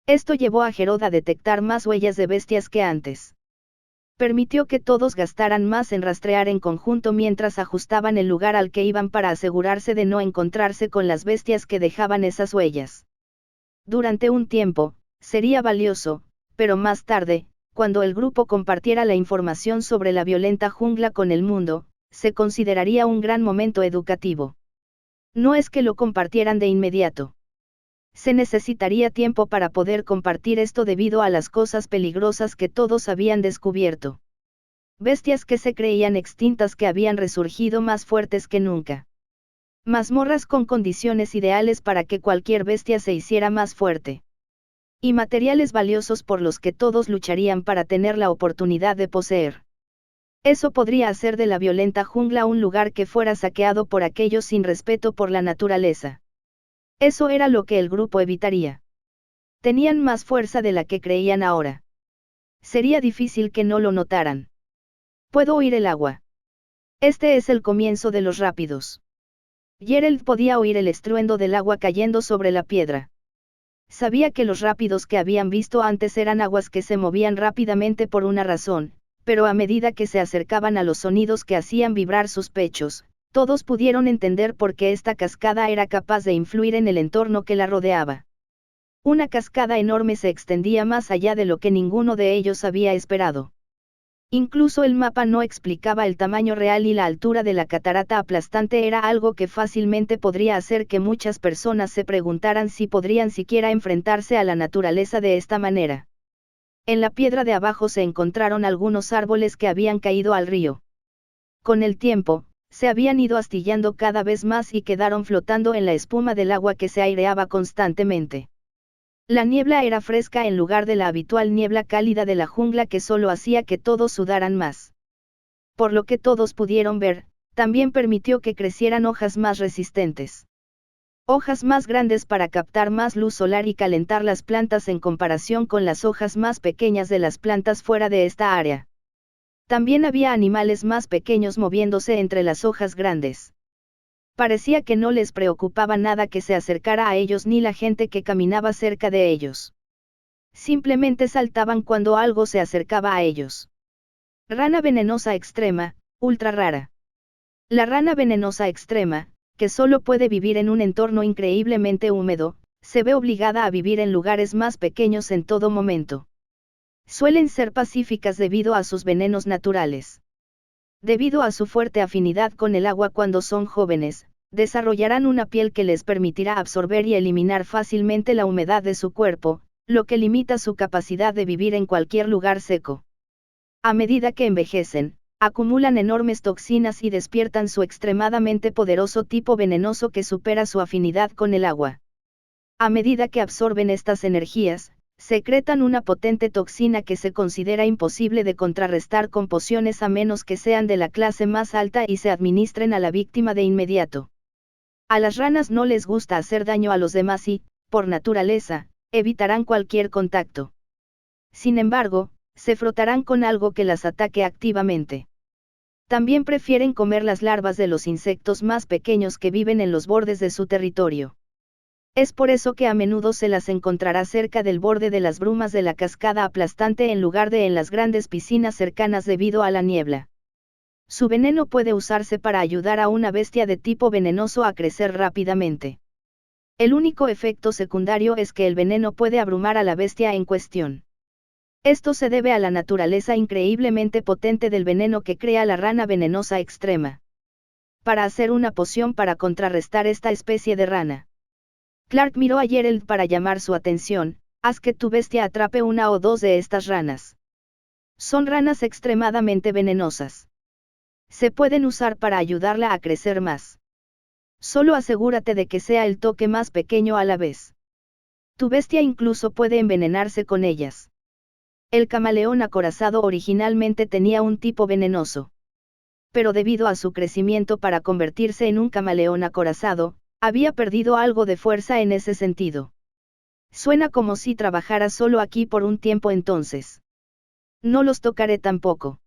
Esto llevó a Gerod a detectar más huellas de bestias que antes. Permitió que todos gastaran más en rastrear en conjunto mientras ajustaban el lugar al que iban para asegurarse de no encontrarse con las bestias que dejaban esas huellas. Durante un tiempo, sería valioso, pero más tarde, cuando el grupo compartiera la información sobre la violenta jungla con el mundo, se consideraría un gran momento educativo. No es que lo compartieran de inmediato. Se necesitaría tiempo para poder compartir esto debido a las cosas peligrosas que todos habían descubierto. Bestias que se creían extintas que habían resurgido más fuertes que nunca. Mazmorras con condiciones ideales para que cualquier bestia se hiciera más fuerte. Y materiales valiosos por los que todos lucharían para tener la oportunidad de poseer. Eso podría hacer de la violenta jungla un lugar que fuera saqueado por aquellos sin respeto por la naturaleza. Eso era lo que el grupo evitaría. Tenían más fuerza de la que creían ahora. Sería difícil que no lo notaran. Puedo oír el agua. Este es el comienzo de los rápidos. Gerald podía oír el estruendo del agua cayendo sobre la piedra. Sabía que los rápidos que habían visto antes eran aguas que se movían rápidamente por una razón, pero a medida que se acercaban a los sonidos que hacían vibrar sus pechos, todos pudieron entender por qué esta cascada era capaz de influir en el entorno que la rodeaba. Una cascada enorme se extendía más allá de lo que ninguno de ellos había esperado. Incluso el mapa no explicaba el tamaño real y la altura de la catarata aplastante era algo que fácilmente podría hacer que muchas personas se preguntaran si podrían siquiera enfrentarse a la naturaleza de esta manera. En la piedra de abajo se encontraron algunos árboles que habían caído al río. Con el tiempo, se habían ido astillando cada vez más y quedaron flotando en la espuma del agua que se aireaba constantemente. La niebla era fresca en lugar de la habitual niebla cálida de la jungla que solo hacía que todos sudaran más. Por lo que todos pudieron ver, también permitió que crecieran hojas más resistentes. Hojas más grandes para captar más luz solar y calentar las plantas en comparación con las hojas más pequeñas de las plantas fuera de esta área. También había animales más pequeños moviéndose entre las hojas grandes. Parecía que no les preocupaba nada que se acercara a ellos ni la gente que caminaba cerca de ellos. Simplemente saltaban cuando algo se acercaba a ellos. Rana venenosa extrema, ultra rara. La rana venenosa extrema, que solo puede vivir en un entorno increíblemente húmedo, se ve obligada a vivir en lugares más pequeños en todo momento. Suelen ser pacíficas debido a sus venenos naturales. Debido a su fuerte afinidad con el agua cuando son jóvenes, desarrollarán una piel que les permitirá absorber y eliminar fácilmente la humedad de su cuerpo, lo que limita su capacidad de vivir en cualquier lugar seco. A medida que envejecen, acumulan enormes toxinas y despiertan su extremadamente poderoso tipo venenoso que supera su afinidad con el agua. A medida que absorben estas energías, secretan una potente toxina que se considera imposible de contrarrestar con pociones a menos que sean de la clase más alta y se administren a la víctima de inmediato. A las ranas no les gusta hacer daño a los demás y, por naturaleza, evitarán cualquier contacto. Sin embargo, se frotarán con algo que las ataque activamente. También prefieren comer las larvas de los insectos más pequeños que viven en los bordes de su territorio. Es por eso que a menudo se las encontrará cerca del borde de las brumas de la cascada aplastante en lugar de en las grandes piscinas cercanas debido a la niebla. Su veneno puede usarse para ayudar a una bestia de tipo venenoso a crecer rápidamente. El único efecto secundario es que el veneno puede abrumar a la bestia en cuestión. Esto se debe a la naturaleza increíblemente potente del veneno que crea la rana venenosa extrema. Para hacer una poción para contrarrestar esta especie de rana, Clark miró a Gerald para llamar su atención. Haz que tu bestia atrape una o dos de estas ranas. Son ranas extremadamente venenosas. Se pueden usar para ayudarla a crecer más. Solo asegúrate de que sea el toque más pequeño a la vez. Tu bestia incluso puede envenenarse con ellas. El camaleón acorazado originalmente tenía un tipo venenoso. Pero debido a su crecimiento para convertirse en un camaleón acorazado, había perdido algo de fuerza en ese sentido. Suena como si trabajara solo aquí por un tiempo entonces. No los tocaré tampoco.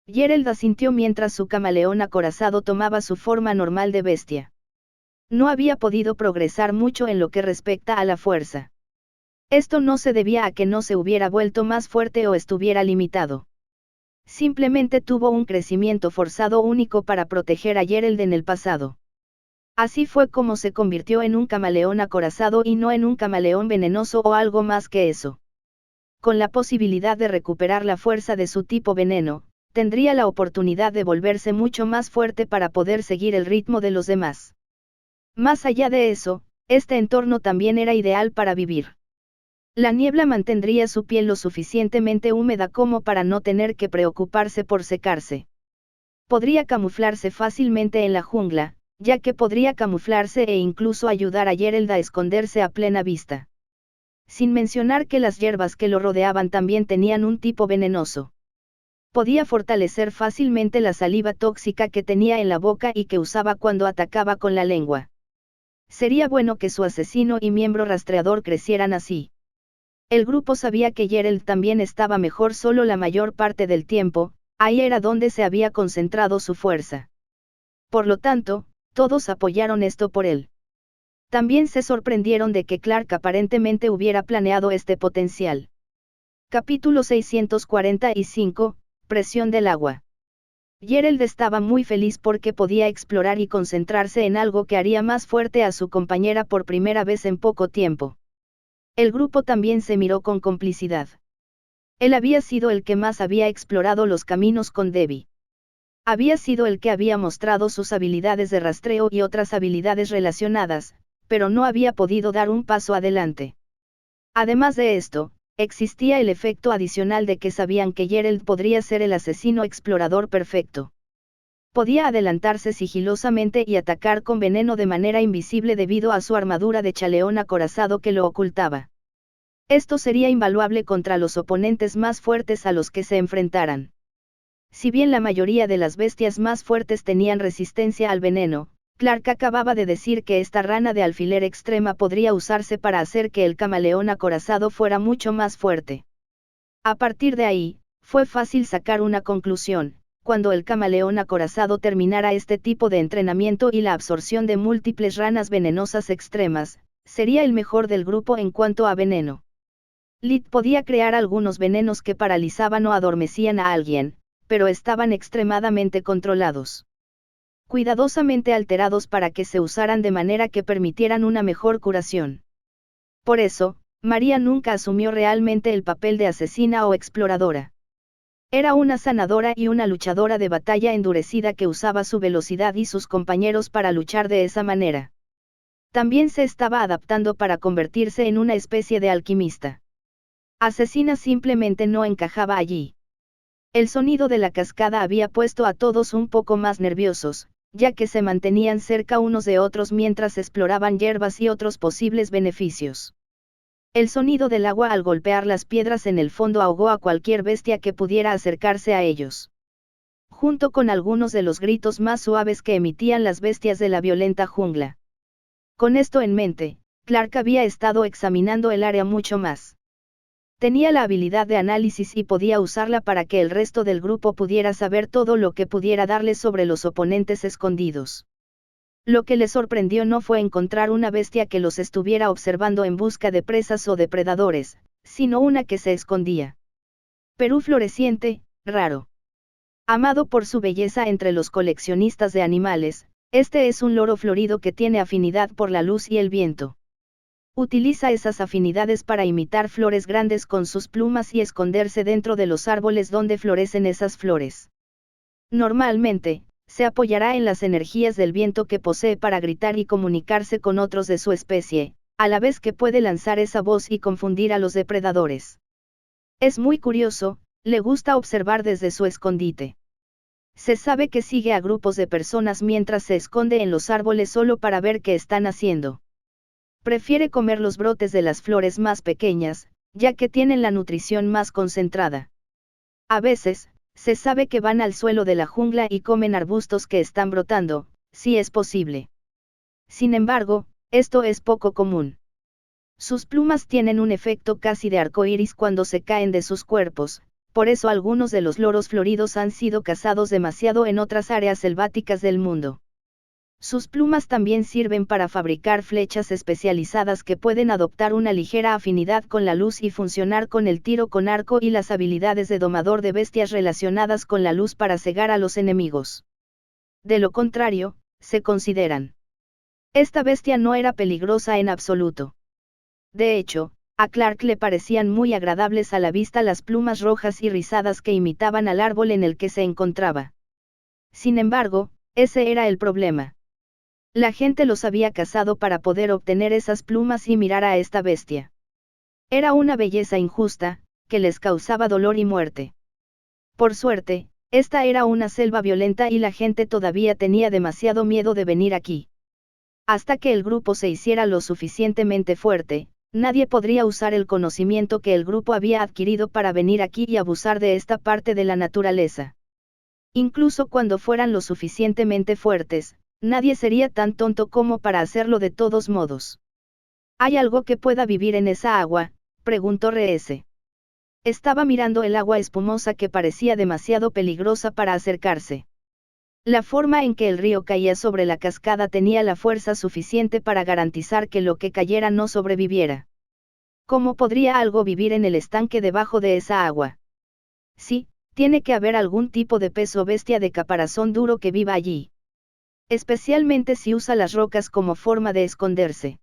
Gerald asintió mientras su camaleón acorazado tomaba su forma normal de bestia. No había podido progresar mucho en lo que respecta a la fuerza. Esto no se debía a que no se hubiera vuelto más fuerte o estuviera limitado. Simplemente tuvo un crecimiento forzado único para proteger a Gerald en el pasado. Así fue como se convirtió en un camaleón acorazado y no en un camaleón venenoso o algo más que eso. Con la posibilidad de recuperar la fuerza de su tipo veneno, tendría la oportunidad de volverse mucho más fuerte para poder seguir el ritmo de los demás. Más allá de eso, este entorno también era ideal para vivir. La niebla mantendría su piel lo suficientemente húmeda como para no tener que preocuparse por secarse. Podría camuflarse fácilmente en la jungla, ya que podría camuflarse e incluso ayudar a Gerald a esconderse a plena vista. Sin mencionar que las hierbas que lo rodeaban también tenían un tipo venenoso. Podía fortalecer fácilmente la saliva tóxica que tenía en la boca y que usaba cuando atacaba con la lengua. Sería bueno que su asesino y miembro rastreador crecieran así. El grupo sabía que Gerald también estaba mejor solo la mayor parte del tiempo, ahí era donde se había concentrado su fuerza. Por lo tanto, todos apoyaron esto por él. También se sorprendieron de que Clark aparentemente hubiera planeado este potencial. Capítulo 645, Presión del agua. Gerald estaba muy feliz porque podía explorar y concentrarse en algo que haría más fuerte a su compañera por primera vez en poco tiempo. El grupo también se miró con complicidad. Él había sido el que más había explorado los caminos con Debbie. Había sido el que había mostrado sus habilidades de rastreo y otras habilidades relacionadas, pero no había podido dar un paso adelante. Además de esto, existía el efecto adicional de que sabían que Gerald podría ser el asesino explorador perfecto. Podía adelantarse sigilosamente y atacar con veneno de manera invisible debido a su armadura de chaleón acorazado que lo ocultaba. Esto sería invaluable contra los oponentes más fuertes a los que se enfrentaran. Si bien la mayoría de las bestias más fuertes tenían resistencia al veneno, Clark acababa de decir que esta rana de alfiler extrema podría usarse para hacer que el camaleón acorazado fuera mucho más fuerte. A partir de ahí, fue fácil sacar una conclusión: cuando el camaleón acorazado terminara este tipo de entrenamiento y la absorción de múltiples ranas venenosas extremas, sería el mejor del grupo en cuanto a veneno. Lid podía crear algunos venenos que paralizaban o adormecían a alguien, pero estaban extremadamente controlados. Cuidadosamente alterados para que se usaran de manera que permitieran una mejor curación. Por eso, María nunca asumió realmente el papel de asesina o exploradora. Era una sanadora y una luchadora de batalla endurecida que usaba su velocidad y sus compañeros para luchar de esa manera. También se estaba adaptando para convertirse en una especie de alquimista. Asesina simplemente no encajaba allí. El sonido de la cascada había puesto a todos un poco más nerviosos, ya que se mantenían cerca unos de otros mientras exploraban hierbas y otros posibles beneficios. El sonido del agua al golpear las piedras en el fondo ahogó a cualquier bestia que pudiera acercarse a ellos. Junto con algunos de los gritos más suaves que emitían las bestias de la violenta jungla. Con esto en mente, Clark había estado examinando el área mucho más. Tenía la habilidad de análisis y podía usarla para que el resto del grupo pudiera saber todo lo que pudiera darles sobre los oponentes escondidos. Lo que le sorprendió no fue encontrar una bestia que los estuviera observando en busca de presas o depredadores, sino una que se escondía. Perú floreciente, raro. Amado por su belleza entre los coleccionistas de animales, este es un loro florido que tiene afinidad por la luz y el viento. Utiliza esas afinidades para imitar flores grandes con sus plumas y esconderse dentro de los árboles donde florecen esas flores. Normalmente, se apoyará en las energías del viento que posee para gritar y comunicarse con otros de su especie, a la vez que puede lanzar esa voz y confundir a los depredadores. Es muy curioso, le gusta observar desde su escondite. Se sabe que sigue a grupos de personas mientras se esconde en los árboles solo para ver qué están haciendo. Prefiere comer los brotes de las flores más pequeñas, ya que tienen la nutrición más concentrada. A veces, se sabe que van al suelo de la jungla y comen arbustos que están brotando, si es posible. Sin embargo, esto es poco común. Sus plumas tienen un efecto casi de arco iris cuando se caen de sus cuerpos, por eso algunos de los loros floridos han sido cazados demasiado en otras áreas selváticas del mundo. Sus plumas también sirven para fabricar flechas especializadas que pueden adoptar una ligera afinidad con la luz y funcionar con el tiro con arco y las habilidades de domador de bestias relacionadas con la luz para cegar a los enemigos. De lo contrario, se consideran. Esta bestia no era peligrosa en absoluto. De hecho, a Clark le parecían muy agradables a la vista las plumas rojas y rizadas que imitaban al árbol en el que se encontraba. Sin embargo, ese era el problema. La gente los había cazado para poder obtener esas plumas y mirar a esta bestia. Era una belleza injusta, que les causaba dolor y muerte. Por suerte, esta era una selva violenta y la gente todavía tenía demasiado miedo de venir aquí. Hasta que el grupo se hiciera lo suficientemente fuerte, nadie podría usar el conocimiento que el grupo había adquirido para venir aquí y abusar de esta parte de la naturaleza. Incluso cuando fueran lo suficientemente fuertes, nadie sería tan tonto como para hacerlo de todos modos. ¿Hay algo que pueda vivir en esa agua?, preguntó Reese. Estaba mirando el agua espumosa que parecía demasiado peligrosa para acercarse. La forma en que el río caía sobre la cascada tenía la fuerza suficiente para garantizar que lo que cayera no sobreviviera. ¿Cómo podría algo vivir en el estanque debajo de esa agua? Sí, tiene que haber algún tipo de pez o bestia de caparazón duro que viva allí. Especialmente si usa las rocas como forma de esconderse.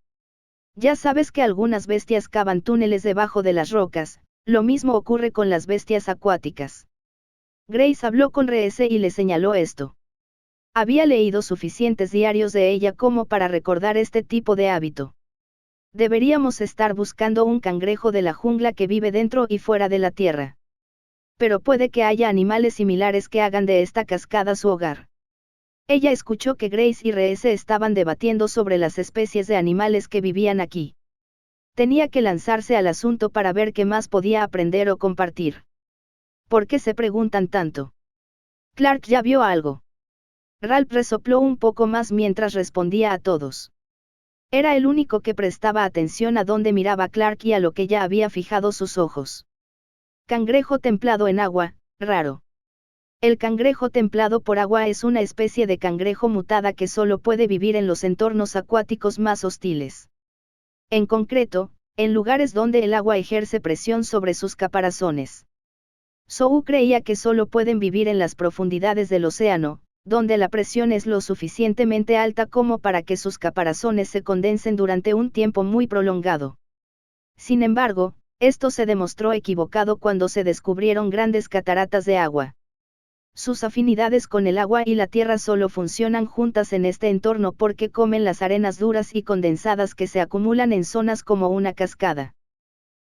Ya sabes que algunas bestias cavan túneles debajo de las rocas, lo mismo ocurre con las bestias acuáticas. Grace habló con Reese y le señaló esto. Había leído suficientes diarios de ella como para recordar este tipo de hábito. Deberíamos estar buscando un cangrejo de la jungla que vive dentro y fuera de la tierra. Pero puede que haya animales similares que hagan de esta cascada su hogar. Ella escuchó que Grace y Reese estaban debatiendo sobre las especies de animales que vivían aquí. Tenía que lanzarse al asunto para ver qué más podía aprender o compartir. ¿Por qué se preguntan tanto? Clark ya vio algo. Ralph resopló un poco más mientras respondía a todos. Era el único que prestaba atención a dónde miraba Clark y a lo que ya había fijado sus ojos. Cangrejo templado en agua, raro. El cangrejo templado por agua es una especie de cangrejo mutada que solo puede vivir en los entornos acuáticos más hostiles. En concreto, en lugares donde el agua ejerce presión sobre sus caparazones. Sou creía que solo pueden vivir en las profundidades del océano, donde la presión es lo suficientemente alta como para que sus caparazones se condensen durante un tiempo muy prolongado. Sin embargo, esto se demostró equivocado cuando se descubrieron grandes cataratas de agua. Sus afinidades con el agua y la tierra solo funcionan juntas en este entorno porque comen las arenas duras y condensadas que se acumulan en zonas como una cascada.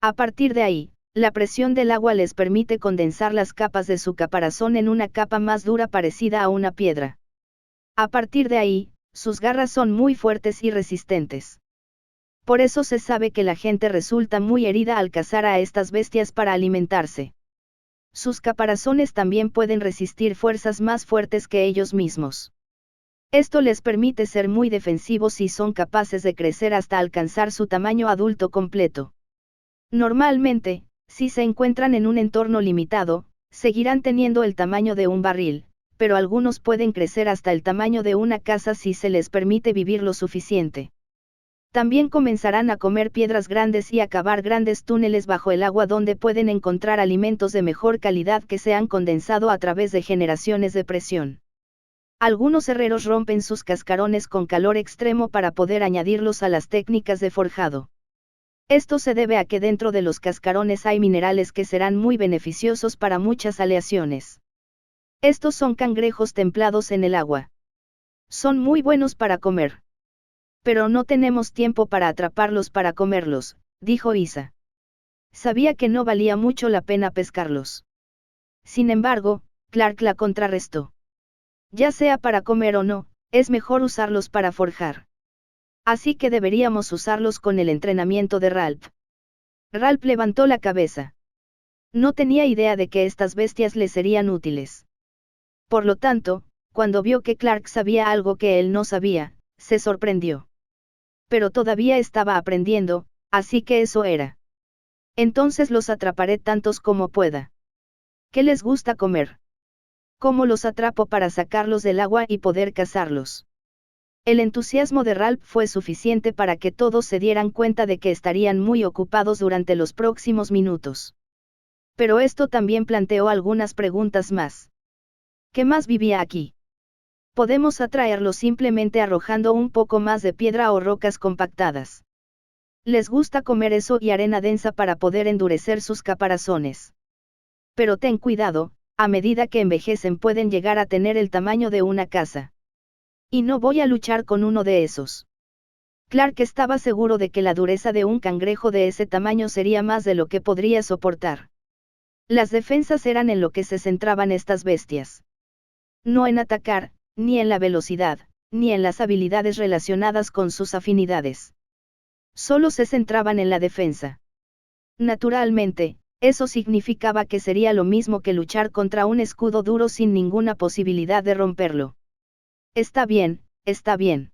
A partir de ahí, la presión del agua les permite condensar las capas de su caparazón en una capa más dura parecida a una piedra. A partir de ahí, sus garras son muy fuertes y resistentes. Por eso se sabe que la gente resulta muy herida al cazar a estas bestias para alimentarse. Sus caparazones también pueden resistir fuerzas más fuertes que ellos mismos. Esto les permite ser muy defensivos y son capaces de crecer hasta alcanzar su tamaño adulto completo. Normalmente, si se encuentran en un entorno limitado, seguirán teniendo el tamaño de un barril, pero algunos pueden crecer hasta el tamaño de una casa si se les permite vivir lo suficiente. También comenzarán a comer piedras grandes y a cavar grandes túneles bajo el agua donde pueden encontrar alimentos de mejor calidad que se han condensado a través de generaciones de presión. Algunos herreros rompen sus cascarones con calor extremo para poder añadirlos a las técnicas de forjado. Esto se debe a que dentro de los cascarones hay minerales que serán muy beneficiosos para muchas aleaciones. Estos son cangrejos templados en el agua. Son muy buenos para comer. Pero no tenemos tiempo para atraparlos para comerlos, dijo Isa. Sabía que no valía mucho la pena pescarlos. Sin embargo, Clark la contrarrestó. Ya sea para comer o no, es mejor usarlos para forjar. Así que deberíamos usarlos con el entrenamiento de Ralph. Ralph levantó la cabeza. No tenía idea de que estas bestias le serían útiles. Por lo tanto, cuando vio que Clark sabía algo que él no sabía, se sorprendió. Pero todavía estaba aprendiendo, así que eso era. Entonces los atraparé tantos como pueda. ¿Qué les gusta comer? ¿Cómo los atrapo para sacarlos del agua y poder cazarlos? El entusiasmo de Ralph fue suficiente para que todos se dieran cuenta de que estarían muy ocupados durante los próximos minutos. Pero esto también planteó algunas preguntas más. ¿Qué más vivía aquí? Podemos atraerlos simplemente arrojando un poco más de piedra o rocas compactadas. Les gusta comer eso y arena densa para poder endurecer sus caparazones. Pero ten cuidado, a medida que envejecen pueden llegar a tener el tamaño de una casa. Y no voy a luchar con uno de esos. Clark estaba seguro de que la dureza de un cangrejo de ese tamaño sería más de lo que podría soportar. Las defensas eran en lo que se centraban estas bestias. No en atacar, ni en la velocidad, ni en las habilidades relacionadas con sus afinidades. Solo se centraban en la defensa. Naturalmente, eso significaba que sería lo mismo que luchar contra un escudo duro sin ninguna posibilidad de romperlo. Está bien, está bien.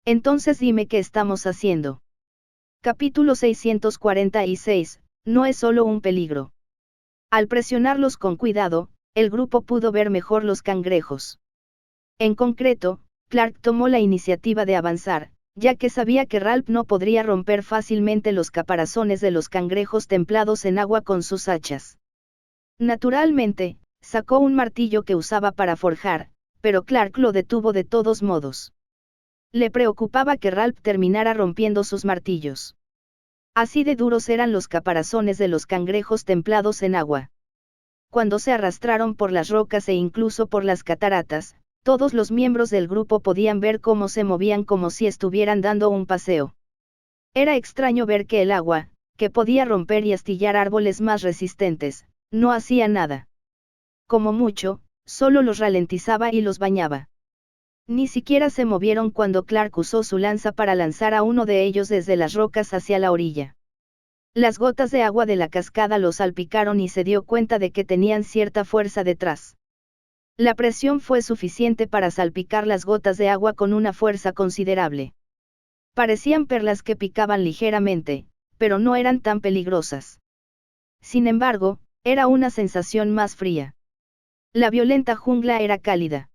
Entonces dime qué estamos haciendo. Capítulo 646, no es solo un peligro. Al presionarlos con cuidado, el grupo pudo ver mejor los cangrejos. En concreto, Clark tomó la iniciativa de avanzar, ya que sabía que Ralph no podría romper fácilmente los caparazones de los cangrejos templados en agua con sus hachas. Naturalmente, sacó un martillo que usaba para forjar, pero Clark lo detuvo de todos modos. Le preocupaba que Ralph terminara rompiendo sus martillos. Así de duros eran los caparazones de los cangrejos templados en agua. Cuando se arrastraron por las rocas e incluso por las cataratas, todos los miembros del grupo podían ver cómo se movían como si estuvieran dando un paseo. Era extraño ver que el agua, que podía romper y astillar árboles más resistentes, no hacía nada. Como mucho, solo los ralentizaba y los bañaba. Ni siquiera se movieron cuando Clark usó su lanza para lanzar a uno de ellos desde las rocas hacia la orilla. Las gotas de agua de la cascada lo salpicaron y se dio cuenta de que tenían cierta fuerza detrás. La presión fue suficiente para salpicar las gotas de agua con una fuerza considerable. Parecían perlas que picaban ligeramente, pero no eran tan peligrosas. Sin embargo, era una sensación más fría. La violenta jungla era cálida.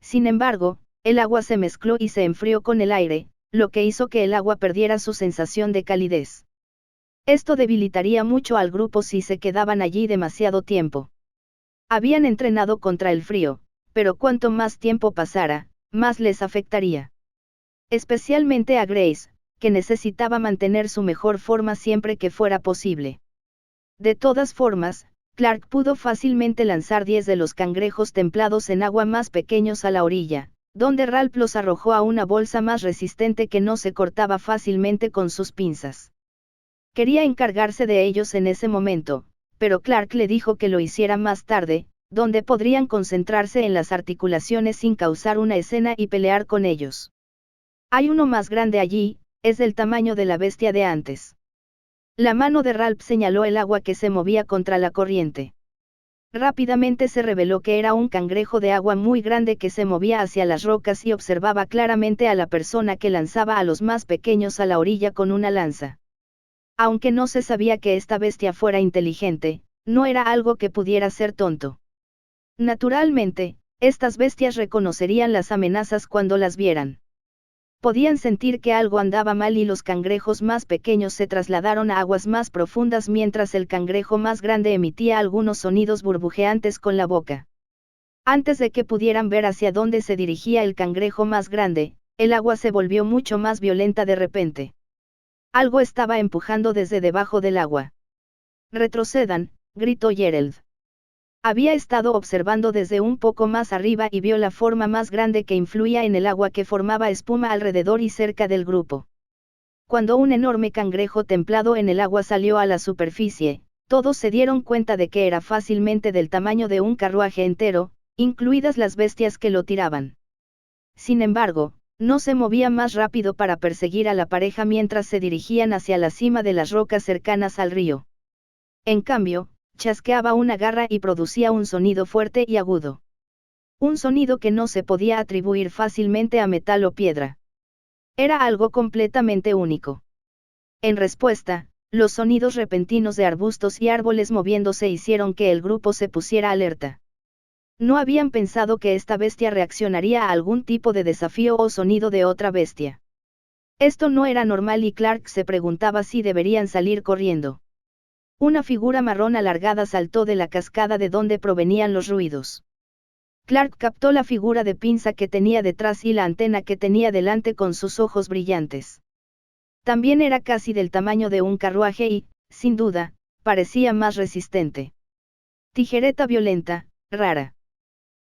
Sin embargo, el agua se mezcló y se enfrió con el aire, lo que hizo que el agua perdiera su sensación de calidez. Esto debilitaría mucho al grupo si se quedaban allí demasiado tiempo. Habían entrenado contra el frío, pero cuanto más tiempo pasara, más les afectaría. Especialmente a Grace, que necesitaba mantener su mejor forma siempre que fuera posible. De todas formas, Clark pudo fácilmente lanzar 10 de los cangrejos templados en agua más pequeños a la orilla, donde Ralph los arrojó a una bolsa más resistente que no se cortaba fácilmente con sus pinzas. Quería encargarse de ellos en ese momento, pero Clark le dijo que lo hiciera más tarde, donde podrían concentrarse en las articulaciones sin causar una escena y pelear con ellos. Hay uno más grande allí, es del tamaño de la bestia de antes. La mano de Ralph señaló el agua que se movía contra la corriente. Rápidamente se reveló que era un cangrejo de agua muy grande que se movía hacia las rocas y observaba claramente a la persona que lanzaba a los más pequeños a la orilla con una lanza. Aunque no se sabía que esta bestia fuera inteligente, no era algo que pudiera ser tonto. Naturalmente, estas bestias reconocerían las amenazas cuando las vieran. Podían sentir que algo andaba mal y los cangrejos más pequeños se trasladaron a aguas más profundas mientras el cangrejo más grande emitía algunos sonidos burbujeantes con la boca. Antes de que pudieran ver hacia dónde se dirigía el cangrejo más grande, el agua se volvió mucho más violenta de repente. Algo estaba empujando desde debajo del agua. «Retrocedan», gritó Gerald. Había estado observando desde un poco más arriba y vio la forma más grande que influía en el agua que formaba espuma alrededor y cerca del grupo. Cuando un enorme cangrejo templado en el agua salió a la superficie, todos se dieron cuenta de que era fácilmente del tamaño de un carruaje entero, incluidas las bestias que lo tiraban. Sin embargo, no se movía más rápido para perseguir a la pareja mientras se dirigían hacia la cima de las rocas cercanas al río. En cambio, chasqueaba una garra y producía un sonido fuerte y agudo. Un sonido que no se podía atribuir fácilmente a metal o piedra. Era algo completamente único. En respuesta, los sonidos repentinos de arbustos y árboles moviéndose hicieron que el grupo se pusiera alerta. No habían pensado que esta bestia reaccionaría a algún tipo de desafío o sonido de otra bestia. Esto no era normal y Clark se preguntaba si deberían salir corriendo. Una figura marrón alargada saltó de la cascada de donde provenían los ruidos. Clark captó la figura de pinza que tenía detrás y la antena que tenía delante con sus ojos brillantes. También era casi del tamaño de un carruaje y, sin duda, parecía más resistente. Tijereta violenta, rara.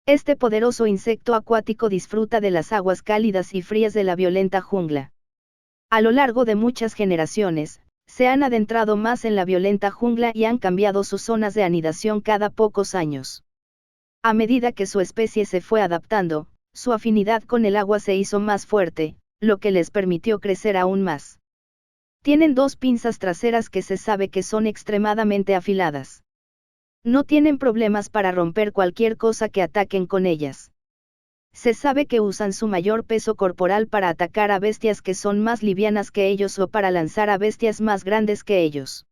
Este poderoso insecto acuático disfruta de las aguas cálidas y frías de la violenta jungla. A lo largo de muchas generaciones, se han adentrado más en la violenta jungla y han cambiado sus zonas de anidación cada pocos años. A medida que su especie se fue adaptando, su afinidad con el agua se hizo más fuerte, lo que les permitió crecer aún más. Tienen 2 pinzas traseras que se sabe que son extremadamente afiladas. No tienen problemas para romper cualquier cosa que ataquen con ellas. Se sabe que usan su mayor peso corporal para atacar a bestias que son más livianas que ellos o para lanzar a bestias más grandes que ellos.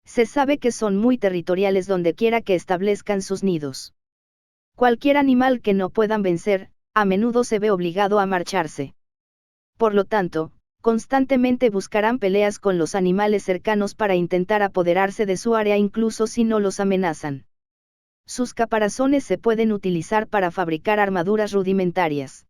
Se sabe que son muy territoriales donde quiera que establezcan sus nidos. Cualquier animal que no puedan vencer, a menudo se ve obligado a marcharse. Por lo tanto, constantemente buscarán peleas con los animales cercanos para intentar apoderarse de su área incluso si no los amenazan. Sus caparazones se pueden utilizar para fabricar armaduras rudimentarias.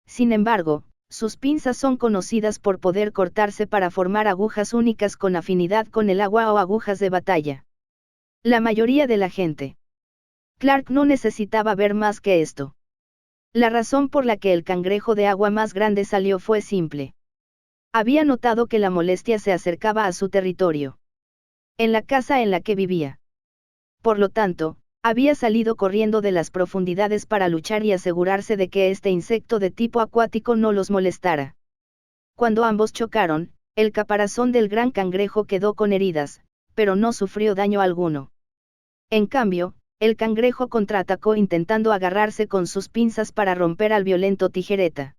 Sin embargo, sus pinzas son conocidas por poder cortarse para formar agujas únicas con afinidad con el agua o agujas de batalla. La mayoría de la gente. Clark no necesitaba ver más que esto. La razón por la que el cangrejo de agua más grande salió fue simple. Había notado que la molestia se acercaba a su territorio. En la casa en la que vivía. Por lo tanto, había salido corriendo de las profundidades para luchar y asegurarse de que este insecto de tipo acuático no los molestara. Cuando ambos chocaron, el caparazón del gran cangrejo quedó con heridas, pero no sufrió daño alguno. En cambio, el cangrejo contraatacó intentando agarrarse con sus pinzas para romper al violento tijereta.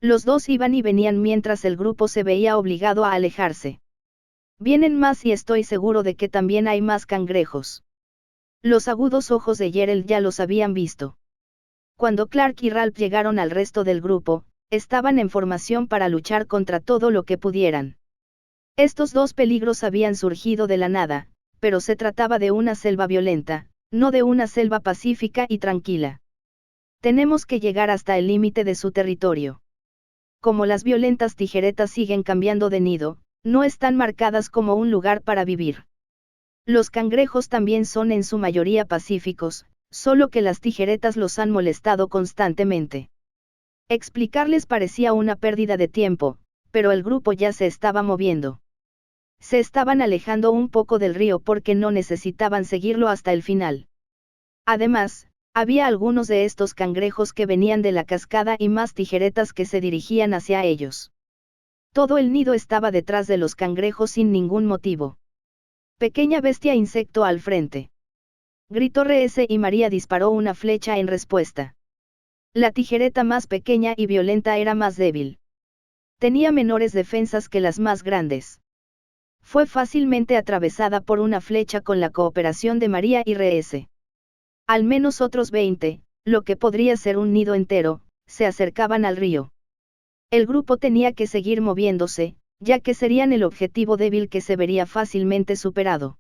Los dos iban y venían mientras el grupo se veía obligado a alejarse. Vienen más y estoy seguro de que también hay más cangrejos. Los agudos ojos de Gerald ya los habían visto. Cuando Clark y Ralph llegaron al resto del grupo, estaban en formación para luchar contra todo lo que pudieran. Estos dos peligros habían surgido de la nada, pero se trataba de una selva violenta, no de una selva pacífica y tranquila. Tenemos que llegar hasta el límite de su territorio. Como las violentas tijeretas siguen cambiando de nido, no están marcadas como un lugar para vivir. Los cangrejos también son en su mayoría pacíficos, solo que las tijeretas los han molestado constantemente. Explicarles parecía una pérdida de tiempo, pero el grupo ya se estaba moviendo. Se estaban alejando un poco del río porque no necesitaban seguirlo hasta el final. Además, había algunos de estos cangrejos que venían de la cascada y más tijeretas que se dirigían hacia ellos. Todo el nido estaba detrás de los cangrejos sin ningún motivo. Pequeña bestia insecto al frente. Gritó R.S. y María disparó una flecha en respuesta. La tijereta más pequeña y violenta era más débil. Tenía menores defensas que las más grandes. Fue fácilmente atravesada por una flecha con la cooperación de María y R.S. Al menos otros 20, lo que podría ser un nido entero, se acercaban al río. El grupo tenía que seguir moviéndose, ya que serían el objetivo débil que se vería fácilmente superado.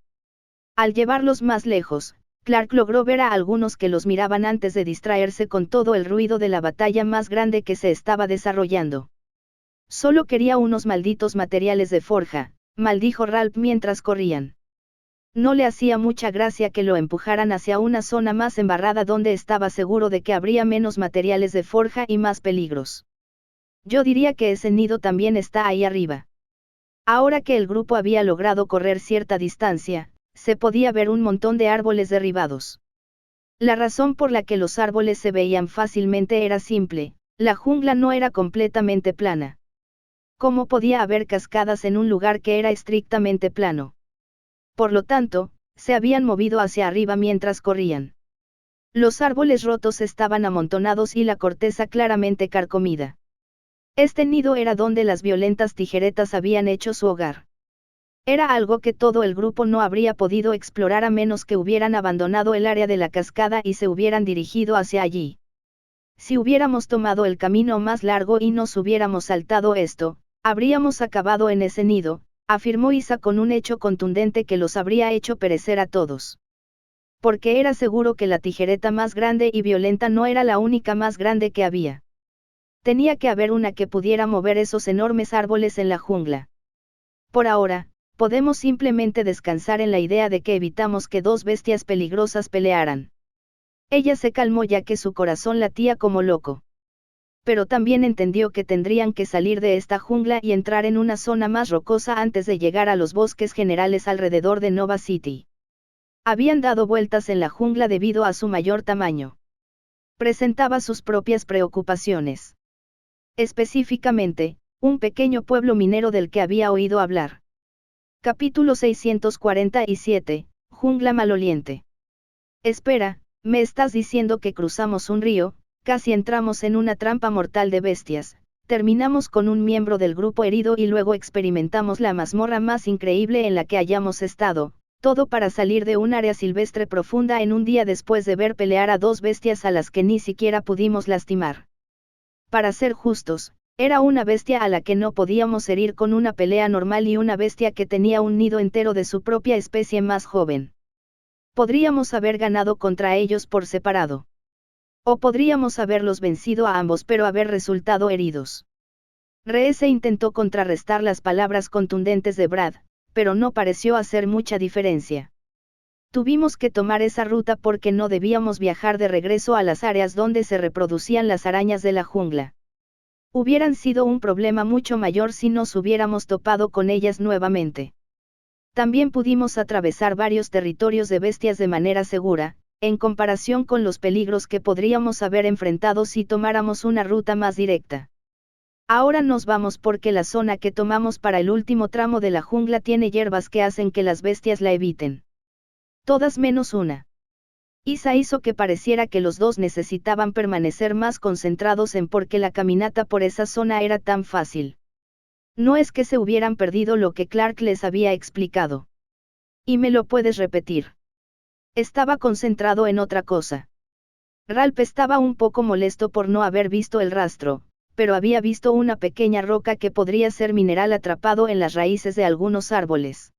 Al llevarlos más lejos, Clark logró ver a algunos que los miraban antes de distraerse con todo el ruido de la batalla más grande que se estaba desarrollando. Solo quería unos malditos materiales de forja, maldijo Ralph mientras corrían. No le hacía mucha gracia que lo empujaran hacia una zona más embarrada donde estaba seguro de que habría menos materiales de forja y más peligros. Yo diría que ese nido también está ahí arriba. Ahora que el grupo había logrado correr cierta distancia, se podía ver un montón de árboles derribados. La razón por la que los árboles se veían fácilmente era simple, la jungla no era completamente plana. ¿Cómo podía haber cascadas en un lugar que era estrictamente plano? Por lo tanto, se habían movido hacia arriba mientras corrían. Los árboles rotos estaban amontonados y la corteza claramente carcomida. Este nido era donde las violentas tijeretas habían hecho su hogar. Era algo que todo el grupo no habría podido explorar a menos que hubieran abandonado el área de la cascada y se hubieran dirigido hacia allí. Si hubiéramos tomado el camino más largo y nos hubiéramos saltado esto, habríamos acabado en ese nido, afirmó Isa con un hecho contundente que los habría hecho perecer a todos. Porque era seguro que la tijereta más grande y violenta no era la única más grande que había. Tenía que haber una que pudiera mover esos enormes árboles en la jungla. Por ahora, podemos simplemente descansar en la idea de que evitamos que dos bestias peligrosas pelearan. Ella se calmó ya que su corazón latía como loco. Pero también entendió que tendrían que salir de esta jungla y entrar en una zona más rocosa antes de llegar a los bosques generales alrededor de Nova City. Habían dado vueltas en la jungla debido a su mayor tamaño. Presentaba sus propias preocupaciones. Específicamente, un pequeño pueblo minero del que había oído hablar. Capítulo 647, Jungla maloliente. Espera, me estás diciendo que cruzamos un río, casi entramos en una trampa mortal de bestias, terminamos con un miembro del grupo herido y luego experimentamos la mazmorra más increíble en la que hayamos estado, todo para salir de un área silvestre profunda en un día después de ver pelear a dos bestias a las que ni siquiera pudimos lastimar. Para ser justos, era una bestia a la que no podíamos herir con una pelea normal y una bestia que tenía un nido entero de su propia especie más joven. Podríamos haber ganado contra ellos por separado. O podríamos haberlos vencido a ambos pero haber resultado heridos. Reese intentó contrarrestar las palabras contundentes de Brad, pero no pareció hacer mucha diferencia. Tuvimos que tomar esa ruta porque no debíamos viajar de regreso a las áreas donde se reproducían las arañas de la jungla. Hubieran sido un problema mucho mayor si nos hubiéramos topado con ellas nuevamente. También pudimos atravesar varios territorios de bestias de manera segura, en comparación con los peligros que podríamos haber enfrentado si tomáramos una ruta más directa. Ahora nos vamos porque la zona que tomamos para el último tramo de la jungla tiene hierbas que hacen que las bestias la eviten. Todas menos una. Isa hizo que pareciera que los dos necesitaban permanecer más concentrados en por qué la caminata por esa zona era tan fácil. No es que se hubieran perdido lo que Clark les había explicado. ¿Y me lo puedes repetir? Estaba concentrado en otra cosa. Ralph estaba un poco molesto por no haber visto el rastro, pero había visto una pequeña roca que podría ser mineral atrapado en las raíces de algunos árboles.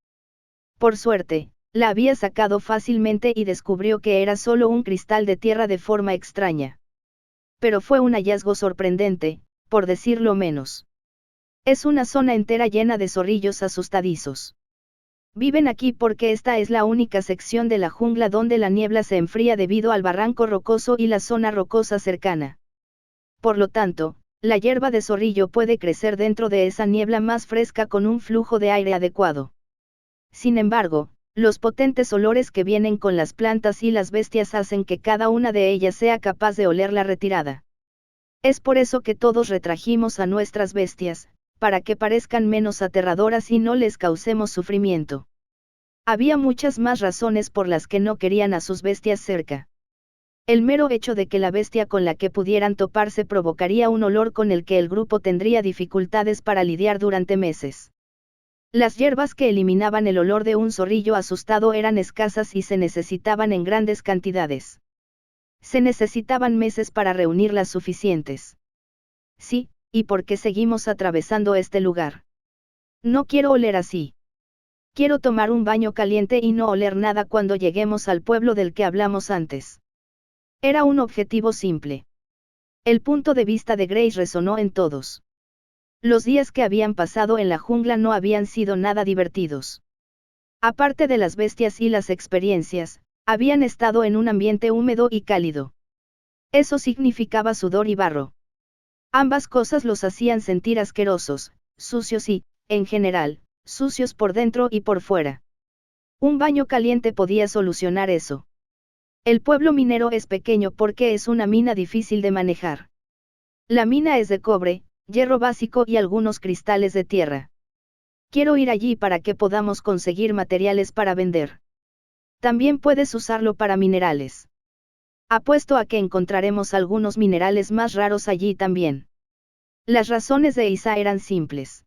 Por suerte, la había sacado fácilmente y descubrió que era solo un cristal de tierra de forma extraña. Pero fue un hallazgo sorprendente, por decirlo menos. Es una zona entera llena de zorrillos asustadizos. Viven aquí porque esta es la única sección de la jungla donde la niebla se enfría debido al barranco rocoso y la zona rocosa cercana. Por lo tanto, la hierba de zorrillo puede crecer dentro de esa niebla más fresca con un flujo de aire adecuado. Sin embargo, los potentes olores que vienen con las plantas y las bestias hacen que cada una de ellas sea capaz de oler la retirada. Es por eso que todos retrajimos a nuestras bestias, para que parezcan menos aterradoras y no les causemos sufrimiento. Había muchas más razones por las que no querían a sus bestias cerca. El mero hecho de que la bestia con la que pudieran toparse provocaría un olor con el que el grupo tendría dificultades para lidiar durante meses. Las hierbas que eliminaban el olor de un zorrillo asustado eran escasas y se necesitaban en grandes cantidades. Se necesitaban meses para reunir las suficientes. Sí, ¿y por qué seguimos atravesando este lugar? No quiero oler así. Quiero tomar un baño caliente y no oler nada cuando lleguemos al pueblo del que hablamos antes. Era un objetivo simple. El punto de vista de Grace resonó en todos. Los días que habían pasado en la jungla no habían sido nada divertidos. Aparte de las bestias y las experiencias, habían estado en un ambiente húmedo y cálido. Eso significaba sudor y barro. Ambas cosas los hacían sentir asquerosos, sucios y, en general, sucios por dentro y por fuera. Un baño caliente podía solucionar eso. El pueblo minero es pequeño porque es una mina difícil de manejar. La mina es de cobre, hierro básico y algunos cristales de tierra. Quiero ir allí para que podamos conseguir materiales para vender. También puedes usarlo para minerales. Apuesto a que encontraremos algunos minerales más raros allí también. Las razones de Isa eran simples.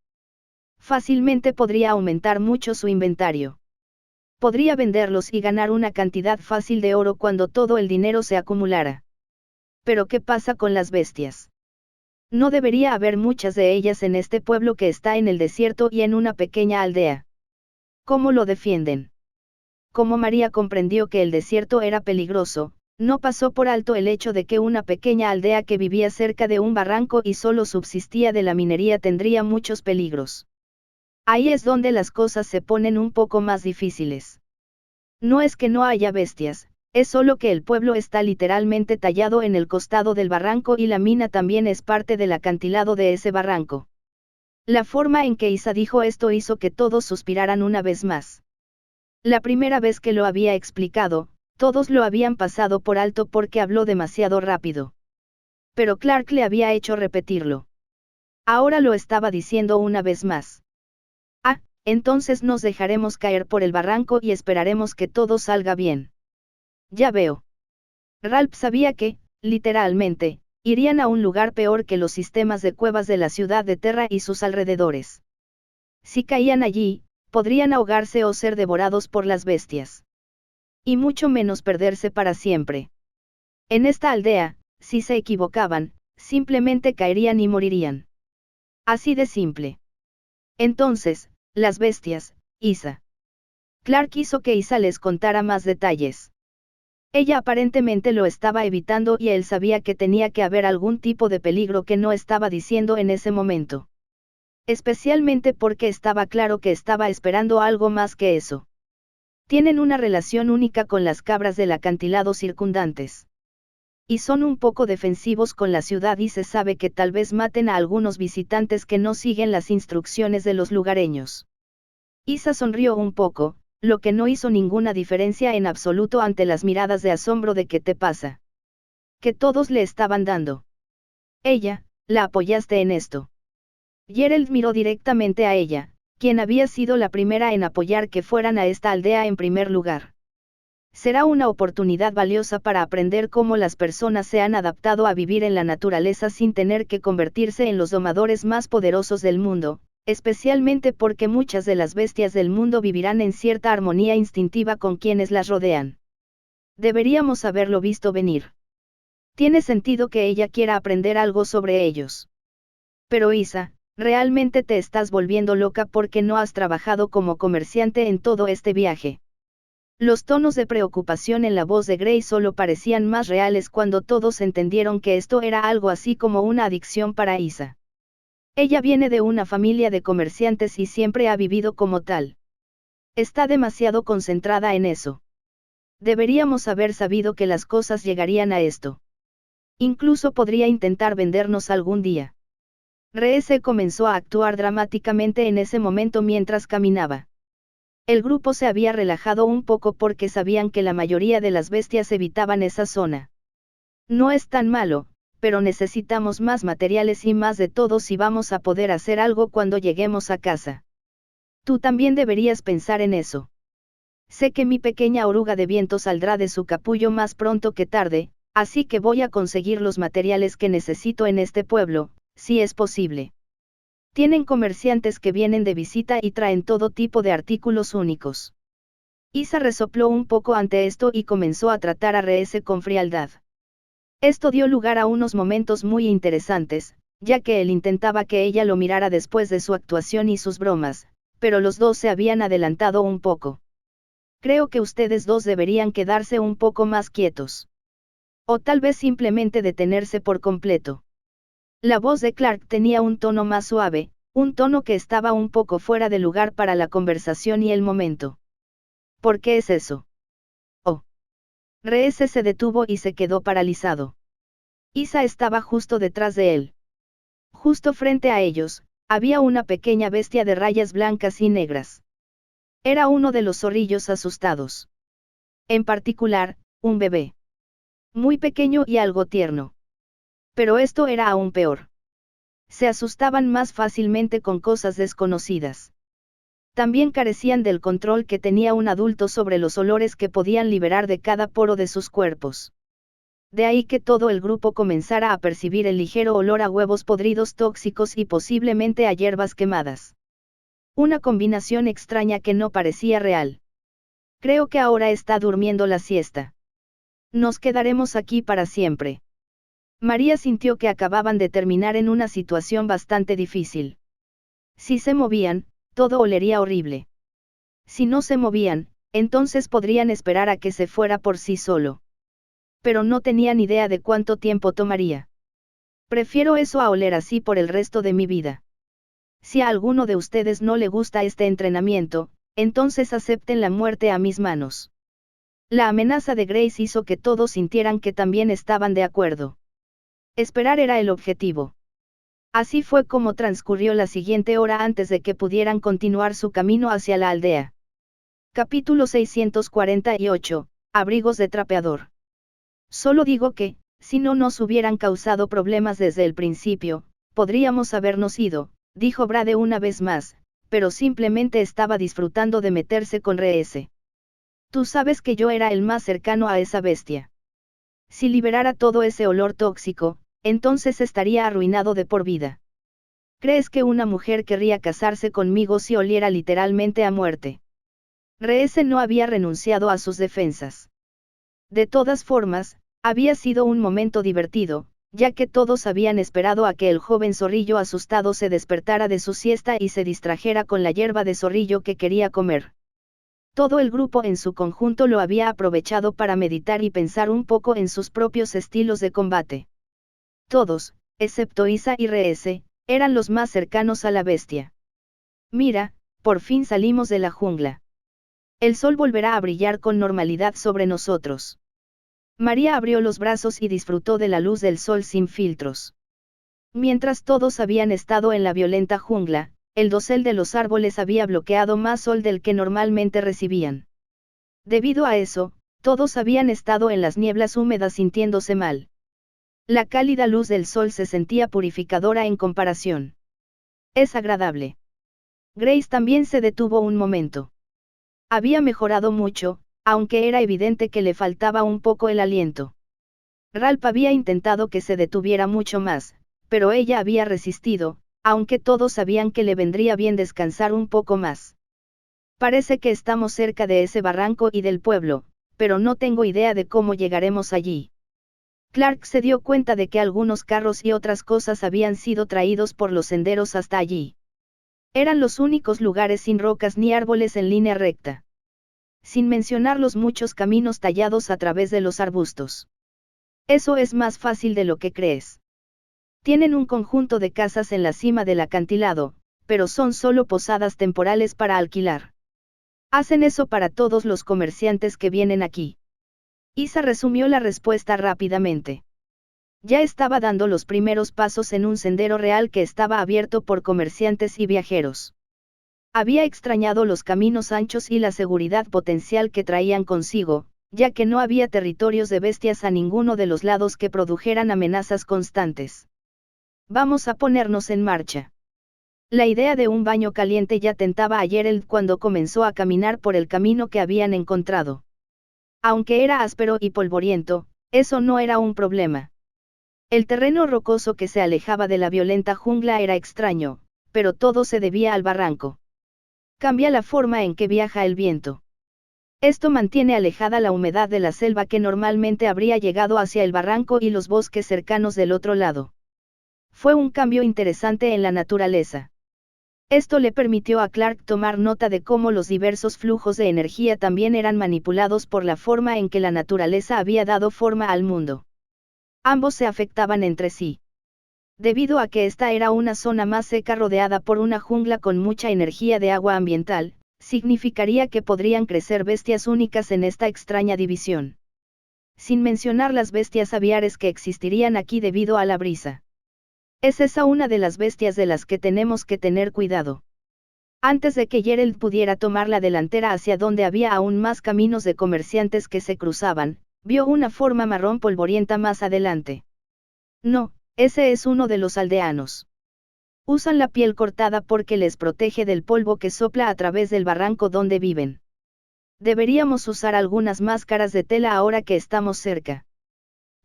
Fácilmente podría aumentar mucho su inventario. Podría venderlos y ganar una cantidad fácil de oro cuando todo el dinero se acumulara. Pero ¿qué pasa con las bestias? No debería haber muchas de ellas en este pueblo que está en el desierto y en una pequeña aldea. ¿Cómo lo defienden? Como María comprendió que el desierto era peligroso, no pasó por alto el hecho de que una pequeña aldea que vivía cerca de un barranco y solo subsistía de la minería tendría muchos peligros. Ahí es donde las cosas se ponen un poco más difíciles. No es que no haya bestias, es solo que el pueblo está literalmente tallado en el costado del barranco y la mina también es parte del acantilado de ese barranco. La forma en que Isa dijo esto hizo que todos suspiraran una vez más. La primera vez que lo había explicado, todos lo habían pasado por alto porque habló demasiado rápido. Pero Clark le había hecho repetirlo. Ahora lo estaba diciendo una vez más. Ah, entonces nos dejaremos caer por el barranco y esperaremos que todo salga bien. Ya veo. Ralph sabía que, literalmente, irían a un lugar peor que los sistemas de cuevas de la ciudad de Terra y sus alrededores. Si caían allí, podrían ahogarse o ser devorados por las bestias. Y mucho menos perderse para siempre. En esta aldea, si se equivocaban, simplemente caerían y morirían. Así de simple. Entonces, las bestias, Isa. Clark quiso que Isa les contara más detalles. Ella aparentemente lo estaba evitando y él sabía que tenía que haber algún tipo de peligro que no estaba diciendo en ese momento. Especialmente porque estaba claro que estaba esperando algo más que eso. Tienen una relación única con las cabras del acantilado circundantes. Y son un poco defensivos con la ciudad y se sabe que tal vez maten a algunos visitantes que no siguen las instrucciones de los lugareños. Isa sonrió un poco, lo que no hizo ninguna diferencia en absoluto ante las miradas de asombro de ¿qué te pasa? Que todos le estaban dando. Ella, ¿la apoyaste en esto? Gerald miró directamente a ella, quien había sido la primera en apoyar que fueran a esta aldea en primer lugar. Será una oportunidad valiosa para aprender cómo las personas se han adaptado a vivir en la naturaleza sin tener que convertirse en los domadores más poderosos del mundo, especialmente porque muchas de las bestias del mundo vivirán en cierta armonía instintiva con quienes las rodean. Deberíamos haberlo visto venir. Tiene sentido que ella quiera aprender algo sobre ellos. Pero Isa, realmente te estás volviendo loca porque no has trabajado como comerciante en todo este viaje. Los tonos de preocupación en la voz de Grace solo parecían más reales cuando todos entendieron que esto era algo así como una adicción para Isa. Ella viene de una familia de comerciantes y siempre ha vivido como tal. Está demasiado concentrada en eso. Deberíamos haber sabido que las cosas llegarían a esto. Incluso podría intentar vendernos algún día. Reese comenzó a actuar dramáticamente en ese momento mientras caminaba. El grupo se había relajado un poco porque sabían que la mayoría de las bestias evitaban esa zona. No es tan malo, pero necesitamos más materiales y más de todo si vamos a poder hacer algo cuando lleguemos a casa. Tú también deberías pensar en eso. Sé que mi pequeña oruga de viento saldrá de su capullo más pronto que tarde, así que voy a conseguir los materiales que necesito en este pueblo, si es posible. Tienen comerciantes que vienen de visita y traen todo tipo de artículos únicos. Isa resopló un poco ante esto y comenzó a tratar a Reese con frialdad. Esto dio lugar a unos momentos muy interesantes, ya que él intentaba que ella lo mirara después de su actuación y sus bromas, pero los dos se habían adelantado un poco. Creo que ustedes dos deberían quedarse un poco más quietos. O tal vez simplemente detenerse por completo. La voz de Clark tenía un tono más suave, un tono que estaba un poco fuera de lugar para la conversación y el momento. ¿Por qué es eso? Oh. Reese se detuvo y se quedó paralizado. Isa estaba justo detrás de él. Justo frente a ellos, había una pequeña bestia de rayas blancas y negras. Era uno de los zorrillos asustados. En particular, un bebé. Muy pequeño y algo tierno. Pero esto era aún peor. Se asustaban más fácilmente con cosas desconocidas. También carecían del control que tenía un adulto sobre los olores que podían liberar de cada poro de sus cuerpos. De ahí que todo el grupo comenzara a percibir el ligero olor a huevos podridos tóxicos y posiblemente a hierbas quemadas. Una combinación extraña que no parecía real. Creo que ahora está durmiendo la siesta. Nos quedaremos aquí para siempre. María sintió que acababan de terminar en una situación bastante difícil. Si se movían, todo olería horrible. Si no se movían, entonces podrían esperar a que se fuera por sí solo. Pero no tenían idea de cuánto tiempo tomaría. Prefiero eso a oler así por el resto de mi vida. Si a alguno de ustedes no le gusta este entrenamiento, entonces acepten la muerte a mis manos. La amenaza de Grace hizo que todos sintieran que también estaban de acuerdo. Esperar era el objetivo. Así fue como transcurrió la siguiente hora antes de que pudieran continuar su camino hacia la aldea. Capítulo 648, Abrigos de trapeador. Solo digo que, si no nos hubieran causado problemas desde el principio, podríamos habernos ido, dijo Brade una vez más, pero simplemente estaba disfrutando de meterse con Reese. Tú sabes que yo era el más cercano a esa bestia. Si liberara todo ese olor tóxico, entonces estaría arruinado de por vida. ¿Crees que una mujer querría casarse conmigo si oliera literalmente a muerte? Reese no había renunciado a sus defensas. De todas formas, había sido un momento divertido, ya que todos habían esperado a que el joven zorrillo asustado se despertara de su siesta y se distrajera con la hierba de zorrillo que quería comer. Todo el grupo en su conjunto lo había aprovechado para meditar y pensar un poco en sus propios estilos de combate. Todos, excepto Isa y Reese, Eran los más cercanos a la bestia. Mira, por fin salimos de la jungla. El sol volverá a brillar con normalidad sobre nosotros. María abrió los brazos y disfrutó de la luz del sol sin filtros. Mientras todos habían estado en la violenta jungla, el dosel de los árboles había bloqueado más sol del que normalmente recibían. Debido a eso, todos habían estado en las nieblas húmedas sintiéndose mal. La cálida luz del sol se sentía purificadora en comparación. Es agradable. Grace también se detuvo un momento. Había mejorado mucho, aunque era evidente que le faltaba un poco el aliento. Ralph había intentado que se detuviera mucho más, pero ella había resistido, aunque todos sabían que le vendría bien descansar un poco más. Parece que estamos cerca de ese barranco y del pueblo, pero no tengo idea de cómo llegaremos allí. Clark se dio cuenta de que algunos carros y otras cosas habían sido traídos por los senderos hasta allí. Eran los únicos lugares sin rocas ni árboles en línea recta. Sin mencionar los muchos caminos tallados a través de los arbustos. Eso es más fácil de lo que crees. Tienen un conjunto de casas en la cima del acantilado, pero son solo posadas temporales para alquilar. Hacen eso para todos los comerciantes que vienen aquí. Isa resumió la respuesta rápidamente. Ya estaba dando los primeros pasos en un sendero real que estaba abierto por comerciantes y viajeros. Había extrañado los caminos anchos y la seguridad potencial que traían consigo, ya que no había territorios de bestias a ninguno de los lados que produjeran amenazas constantes. Vamos a ponernos en marcha. La idea de un baño caliente ya tentaba a Gerald cuando comenzó a caminar por el camino que habían encontrado. Aunque era áspero y polvoriento, eso no era un problema. El terreno rocoso que se alejaba de la violenta jungla era extraño, pero todo se debía al barranco. Cambia la forma en que viaja el viento. Esto mantiene alejada la humedad de la selva que normalmente habría llegado hacia el barranco y los bosques cercanos del otro lado. Fue un cambio interesante en la naturaleza. Esto le permitió a Clark tomar nota de cómo los diversos flujos de energía también eran manipulados por la forma en que la naturaleza había dado forma al mundo. Ambos se afectaban entre sí. Debido a que esta era una zona más seca rodeada por una jungla con mucha energía de agua ambiental, significaría que podrían crecer bestias únicas en esta extraña división. Sin mencionar las bestias aviares que existirían aquí debido a la brisa. Es esa una de las bestias de las que tenemos que tener cuidado. Antes de que Gerald pudiera tomar la delantera hacia donde había aún más caminos de comerciantes que se cruzaban, vio una forma marrón polvorienta más adelante. No, ese es uno de los aldeanos. Usan la piel cortada porque les protege del polvo que sopla a través del barranco donde viven. Deberíamos usar algunas máscaras de tela ahora que estamos cerca.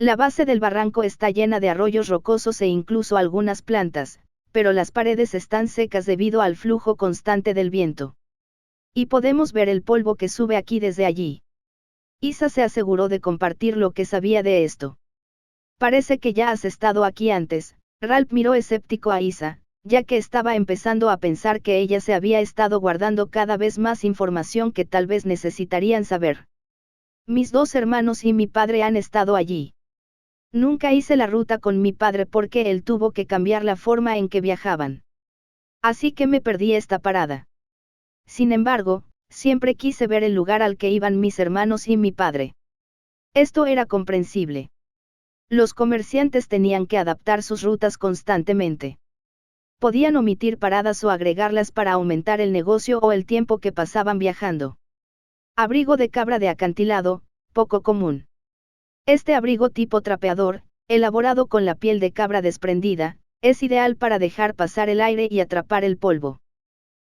La base del barranco está llena de arroyos rocosos e incluso algunas plantas, pero las paredes están secas debido al flujo constante del viento. Y podemos ver el polvo que sube aquí desde allí. Isa se aseguró de compartir lo que sabía de esto. Parece que ya has estado aquí antes. Ralph miró escéptico a Isa, ya que estaba empezando a pensar que ella se había estado guardando cada vez más información que tal vez necesitarían saber. Mis dos hermanos y mi padre han estado allí. Nunca hice la ruta con mi padre porque él tuvo que cambiar la forma en que viajaban. Así que me perdí esta parada. Sin embargo, siempre quise ver el lugar al que iban mis hermanos y mi padre. Esto era comprensible. Los comerciantes tenían que adaptar sus rutas constantemente. Podían omitir paradas o agregarlas para aumentar el negocio o el tiempo que pasaban viajando. Abrigo de cabra de acantilado, poco común. Este abrigo tipo trapeador, elaborado con la piel de cabra desprendida, es ideal para dejar pasar el aire y atrapar el polvo.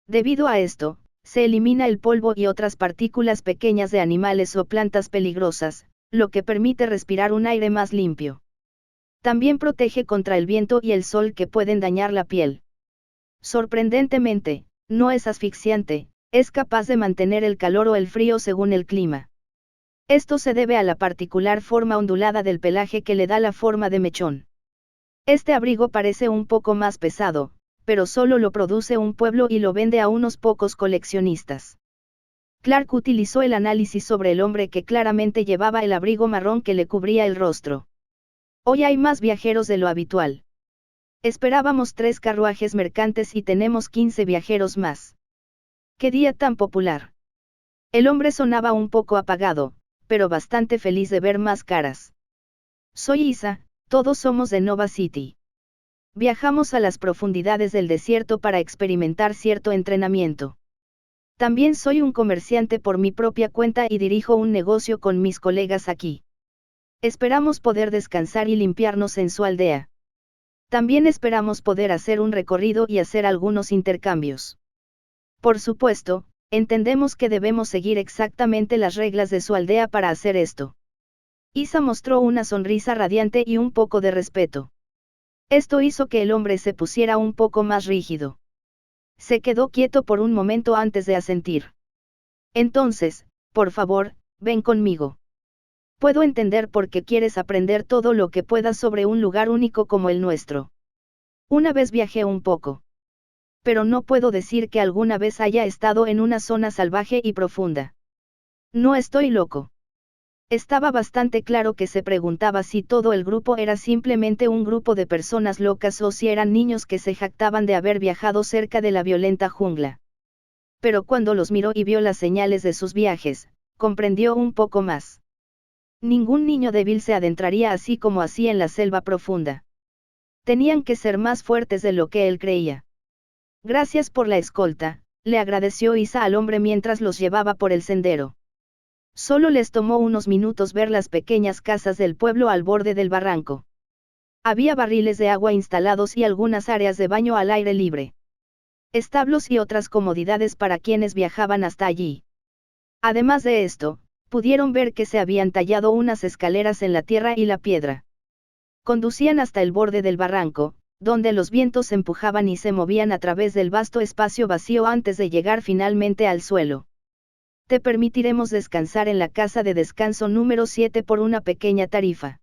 Debido a esto, se elimina el polvo y otras partículas pequeñas de animales o plantas peligrosas, lo que permite respirar un aire más limpio. También protege contra el viento y el sol que pueden dañar la piel. Sorprendentemente, no es asfixiante, es capaz de mantener el calor o el frío según el clima. Esto se debe a la particular forma ondulada del pelaje que le da la forma de mechón. Este abrigo parece un poco más pesado, pero solo lo produce un pueblo y lo vende a unos pocos coleccionistas. Clark utilizó el análisis sobre el hombre que claramente llevaba el abrigo marrón que le cubría el rostro. Hoy hay más viajeros de lo habitual. Esperábamos 3 carruajes mercantes y tenemos 15 viajeros más. ¡Qué día tan popular! El hombre sonaba un poco apagado, pero bastante feliz de ver más caras. Soy Isa, todos somos de Nova City. Viajamos a las profundidades del desierto para experimentar cierto entrenamiento. También soy un comerciante por mi propia cuenta y dirijo un negocio con mis colegas aquí. Esperamos poder descansar y limpiarnos en su aldea. También esperamos poder hacer un recorrido y hacer algunos intercambios. Por supuesto, entendemos que debemos seguir exactamente las reglas de su aldea para hacer esto. Isa mostró una sonrisa radiante y un poco de respeto. Esto hizo que el hombre se pusiera un poco más rígido. Se quedó quieto por un momento antes de asentir. Entonces, por favor, ven conmigo. Puedo entender por qué quieres aprender todo lo que puedas sobre un lugar único como el nuestro. Una vez viajé un poco. Pero no puedo decir que alguna vez haya estado en una zona salvaje y profunda. No estoy loco. Estaba bastante claro que se preguntaba si todo el grupo era simplemente un grupo de personas locas o si eran niños que se jactaban de haber viajado cerca de la violenta jungla. Pero cuando los miró y vio las señales de sus viajes, comprendió un poco más. Ningún niño débil se adentraría así como así en la selva profunda. Tenían que ser más fuertes de lo que él creía. Gracias por la escolta, le agradeció Isa al hombre mientras los llevaba por el sendero. Solo les tomó unos minutos ver las pequeñas casas del pueblo al borde del barranco. Había barriles de agua instalados y algunas áreas de baño al aire libre. Establos y otras comodidades para quienes viajaban hasta allí. Además de esto, pudieron ver que se habían tallado unas escaleras en la tierra y la piedra. Conducían hasta el borde del barranco, donde los vientos empujaban y se movían a través del vasto espacio vacío antes de llegar finalmente al suelo. Te permitiremos descansar en la casa de descanso número 7 por una pequeña tarifa.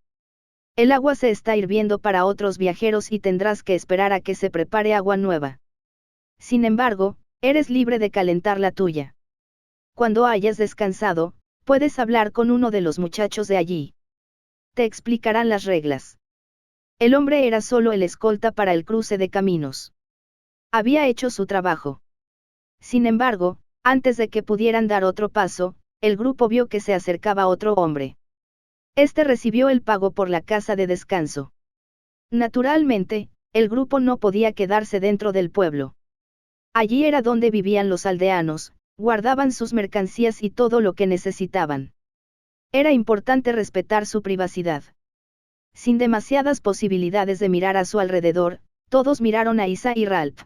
El agua se está hirviendo para otros viajeros y tendrás que esperar a que se prepare agua nueva. Sin embargo, eres libre de calentar la tuya. Cuando hayas descansado, puedes hablar con uno de los muchachos de allí. Te explicarán las reglas. El hombre era solo el escolta para el cruce de caminos. Había hecho su trabajo. Sin embargo, antes de que pudieran dar otro paso, el grupo vio que se acercaba otro hombre. Este recibió el pago por la casa de descanso. Naturalmente, el grupo no podía quedarse dentro del pueblo. Allí era donde vivían los aldeanos, guardaban sus mercancías y todo lo que necesitaban. Era importante respetar su privacidad. Sin demasiadas posibilidades de mirar a su alrededor, todos miraron a Isa y Ralph.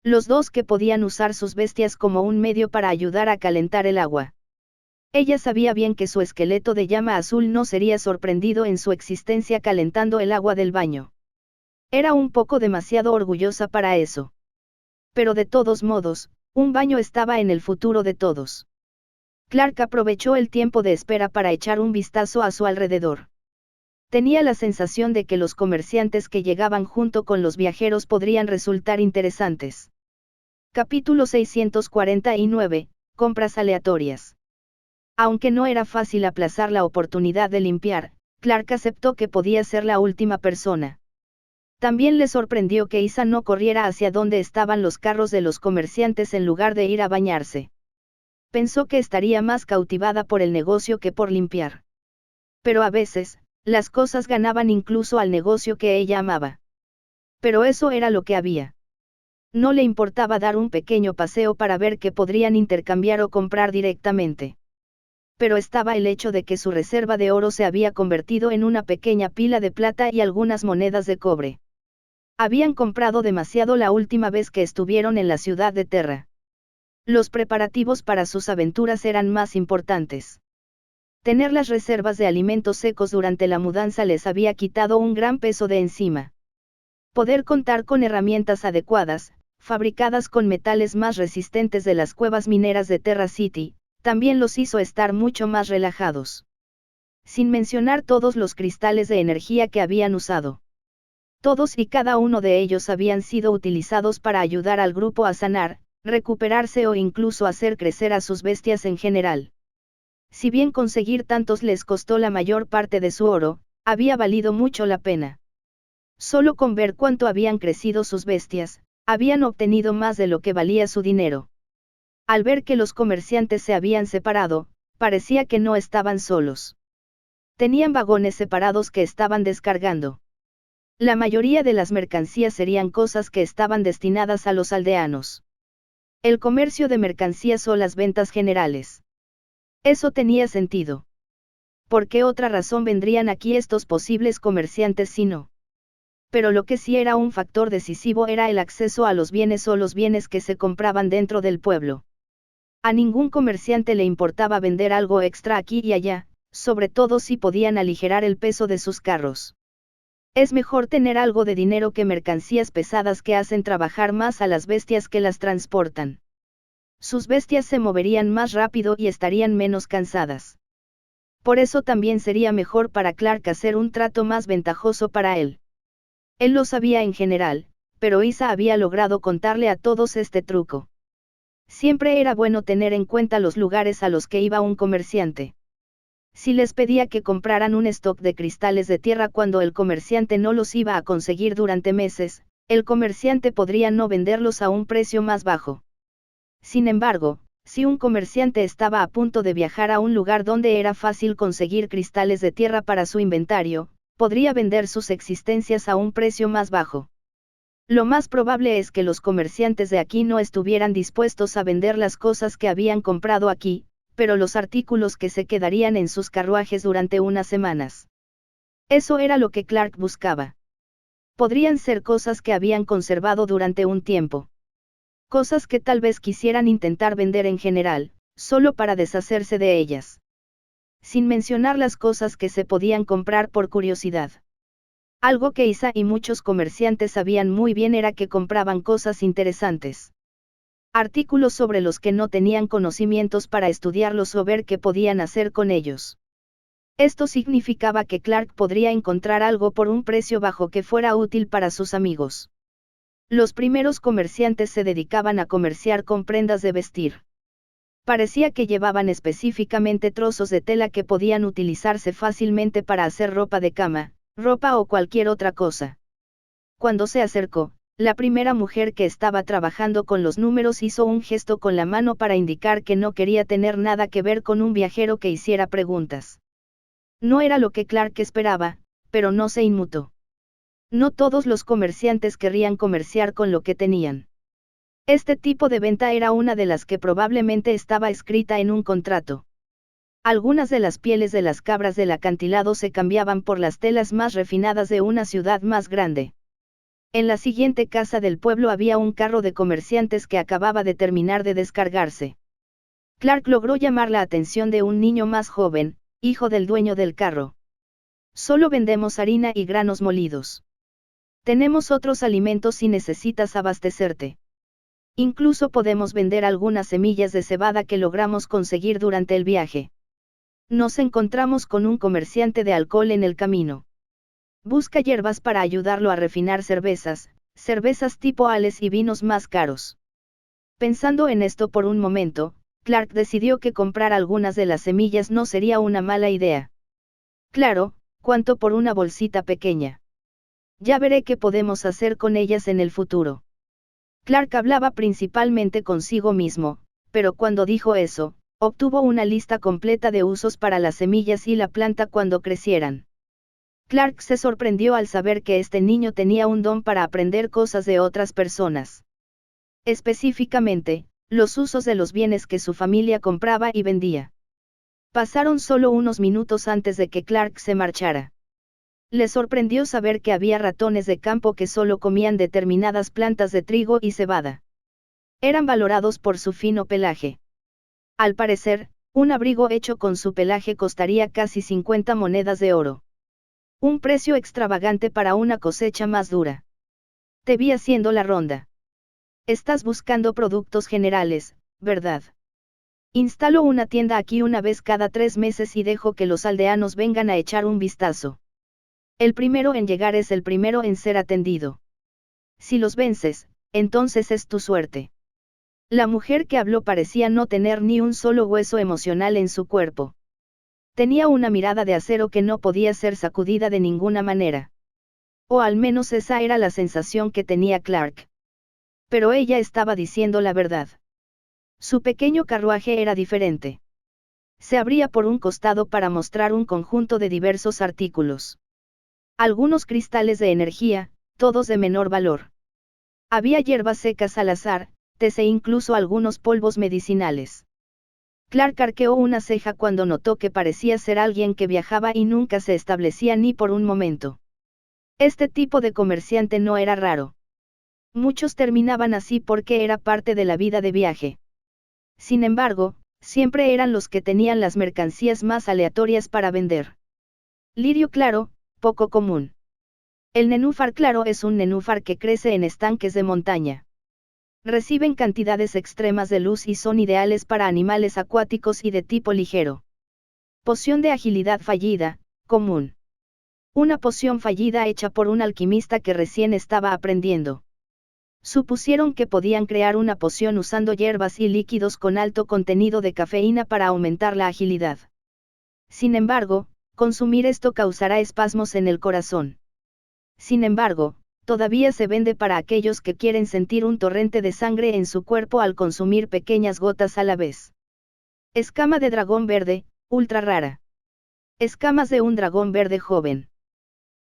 Los dos que podían usar sus bestias como un medio para ayudar a calentar el agua. Ella sabía bien que su esqueleto de llama azul no sería sorprendido en su existencia calentando el agua del baño. Era un poco demasiado orgullosa para eso. Pero de todos modos, un baño estaba en el futuro de todos. Clark aprovechó el tiempo de espera para echar un vistazo a su alrededor. Tenía la sensación de que los comerciantes que llegaban junto con los viajeros podrían resultar interesantes. Capítulo 649, Compras aleatorias. Aunque no era fácil aplazar la oportunidad de limpiar, Clark aceptó que podía ser la última persona. También le sorprendió que Isa no corriera hacia donde estaban los carros de los comerciantes en lugar de ir a bañarse. Pensó que estaría más cautivada por el negocio que por limpiar. Pero a veces, las cosas ganaban incluso al negocio que ella amaba. Pero eso era lo que había. No le importaba dar un pequeño paseo para ver qué podrían intercambiar o comprar directamente. Pero estaba el hecho de que su reserva de oro se había convertido en una pequeña pila de plata y algunas monedas de cobre. Habían comprado demasiado la última vez que estuvieron en la ciudad de Terra. Los preparativos para sus aventuras eran más importantes. Tener las reservas de alimentos secos durante la mudanza les había quitado un gran peso de encima. Poder contar con herramientas adecuadas, fabricadas con metales más resistentes de las cuevas mineras de Terra City, también los hizo estar mucho más relajados. Sin mencionar todos los cristales de energía que habían usado. Todos y cada uno de ellos habían sido utilizados para ayudar al grupo a sanar, recuperarse o incluso hacer crecer a sus bestias en general. Si bien conseguir tantos les costó la mayor parte de su oro, había valido mucho la pena. Solo con ver cuánto habían crecido sus bestias, habían obtenido más de lo que valía su dinero. Al ver que los comerciantes se habían separado, parecía que no estaban solos. Tenían vagones separados que estaban descargando. La mayoría de las mercancías serían cosas que estaban destinadas a los aldeanos. El comercio de mercancías o las ventas generales. Eso tenía sentido. ¿Por qué otra razón vendrían aquí estos posibles comerciantes si no? Pero lo que sí era un factor decisivo era el acceso a los bienes o los bienes que se compraban dentro del pueblo. A ningún comerciante le importaba vender algo extra aquí y allá, sobre todo si podían aligerar el peso de sus carros. Es mejor tener algo de dinero que mercancías pesadas que hacen trabajar más a las bestias que las transportan. Sus bestias se moverían más rápido y estarían menos cansadas. Por eso también sería mejor para Clark hacer un trato más ventajoso para él. Él lo sabía en general, pero Isa había logrado contarle a todos este truco. Siempre era bueno tener en cuenta los lugares a los que iba un comerciante. Si les pedía que compraran un stock de cristales de tierra cuando el comerciante no los iba a conseguir durante meses, el comerciante podría no venderlos a un precio más bajo. Sin embargo, si un comerciante estaba a punto de viajar a un lugar donde era fácil conseguir cristales de tierra para su inventario, podría vender sus existencias a un precio más bajo. Lo más probable es que los comerciantes de aquí no estuvieran dispuestos a vender las cosas que habían comprado aquí, pero los artículos que se quedarían en sus carruajes durante unas semanas. Eso era lo que Clark buscaba. Podrían ser cosas que habían conservado durante un tiempo. Cosas que tal vez quisieran intentar vender en general, solo para deshacerse de ellas. Sin mencionar las cosas que se podían comprar por curiosidad. Algo que Isa y muchos comerciantes sabían muy bien era que compraban cosas interesantes. Artículos sobre los que no tenían conocimientos para estudiarlos o ver qué podían hacer con ellos. Esto significaba que Clark podría encontrar algo por un precio bajo que fuera útil para sus amigos. Los primeros comerciantes se dedicaban a comerciar con prendas de vestir. Parecía que llevaban específicamente trozos de tela que podían utilizarse fácilmente para hacer ropa de cama, ropa o cualquier otra cosa. Cuando se acercó, la primera mujer que estaba trabajando con los números hizo un gesto con la mano para indicar que no quería tener nada que ver con un viajero que hiciera preguntas. No era lo que Clark esperaba, pero no se inmutó. No todos los comerciantes querrían comerciar con lo que tenían. Este tipo de venta era una de las que probablemente estaba escrita en un contrato. Algunas de las pieles de las cabras del acantilado se cambiaban por las telas más refinadas de una ciudad más grande. En la siguiente casa del pueblo había un carro de comerciantes que acababa de terminar de descargarse. Clark logró llamar la atención de un niño más joven, hijo del dueño del carro. Solo vendemos harina y granos molidos. Tenemos otros alimentos si necesitas abastecerte. Incluso podemos vender algunas semillas de cebada que logramos conseguir durante el viaje. Nos encontramos con un comerciante de alcohol en el camino. Busca hierbas para ayudarlo a refinar cervezas tipo ales y vinos más caros. Pensando en esto por un momento, Clark decidió que comprar algunas de las semillas no sería una mala idea. Claro, ¿cuánto por una bolsita pequeña? Ya veré qué podemos hacer con ellas en el futuro. Clark hablaba principalmente consigo mismo, pero cuando dijo eso, obtuvo una lista completa de usos para las semillas y la planta cuando crecieran. Clark se sorprendió al saber que este niño tenía un don para aprender cosas de otras personas. Específicamente, los usos de los bienes que su familia compraba y vendía. Pasaron solo unos minutos antes de que Clark se marchara. Le sorprendió saber que había ratones de campo que solo comían determinadas plantas de trigo y cebada. Eran valorados por su fino pelaje. Al parecer, un abrigo hecho con su pelaje costaría casi 50 monedas de oro. Un precio extravagante para una cosecha más dura. Te vi haciendo la ronda. Estás buscando productos generales, ¿verdad? Instalo una tienda aquí una vez cada 3 meses y dejo que los aldeanos vengan a echar un vistazo. El primero en llegar es el primero en ser atendido. Si los vences, entonces es tu suerte. La mujer que habló parecía no tener ni un solo hueso emocional en su cuerpo. Tenía una mirada de acero que no podía ser sacudida de ninguna manera. O al menos esa era la sensación que tenía Clark. Pero ella estaba diciendo la verdad. Su pequeño carruaje era diferente. Se abría por un costado para mostrar un conjunto de diversos artículos. Algunos cristales de energía, todos de menor valor. Había hierbas secas al azar, tés e incluso algunos polvos medicinales. Clark arqueó una ceja cuando notó que parecía ser alguien que viajaba y nunca se establecía ni por un momento. Este tipo de comerciante no era raro. Muchos terminaban así porque era parte de la vida de viaje. Sin embargo, siempre eran los que tenían las mercancías más aleatorias para vender. Lirio claro, poco común. El nenúfar claro es un nenúfar que crece en estanques de montaña. Reciben cantidades extremas de luz y son ideales para animales acuáticos y de tipo ligero. Poción de agilidad fallida, común. Una poción fallida hecha por un alquimista que recién estaba aprendiendo. Supusieron que podían crear una poción usando hierbas y líquidos con alto contenido de cafeína para aumentar la agilidad. Sin embargo, consumir esto causará espasmos en el corazón. Sin embargo, todavía se vende para aquellos que quieren sentir un torrente de sangre en su cuerpo al consumir pequeñas gotas a la vez. Escama de dragón verde, ultra rara. Escamas de un dragón verde joven.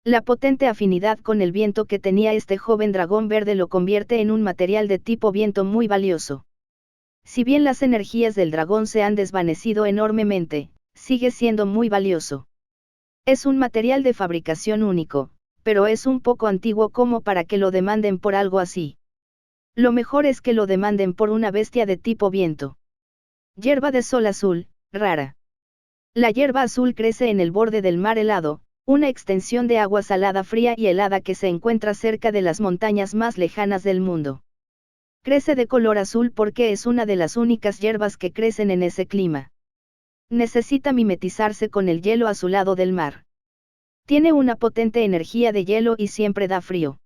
La potente afinidad con el viento que tenía este joven dragón verde lo convierte en un material de tipo viento muy valioso. Si bien las energías del dragón se han desvanecido enormemente, sigue siendo muy valioso. Es un material de fabricación único, pero es un poco antiguo como para que lo demanden por algo así. Lo mejor es que lo demanden por una bestia de tipo viento. Hierba de sol azul, rara. La hierba azul crece en el borde del mar helado, una extensión de agua salada fría y helada que se encuentra cerca de las montañas más lejanas del mundo. Crece de color azul porque es una de las únicas hierbas que crecen en ese clima. Necesita mimetizarse con el hielo azulado del mar. Tiene una potente energía de hielo y siempre da frío.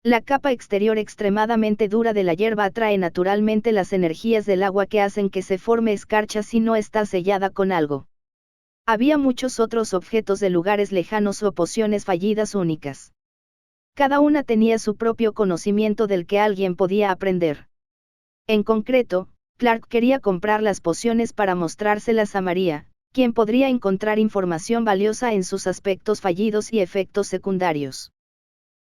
La capa exterior extremadamente dura de la hierba atrae naturalmente las energías del agua que hacen que se forme escarcha si no está sellada con algo. Había muchos otros objetos de lugares lejanos o pociones fallidas únicas. Cada una tenía su propio conocimiento del que alguien podía aprender. En concreto, Clark quería comprar las pociones para mostrárselas a María, quien podría encontrar información valiosa en sus aspectos fallidos y efectos secundarios.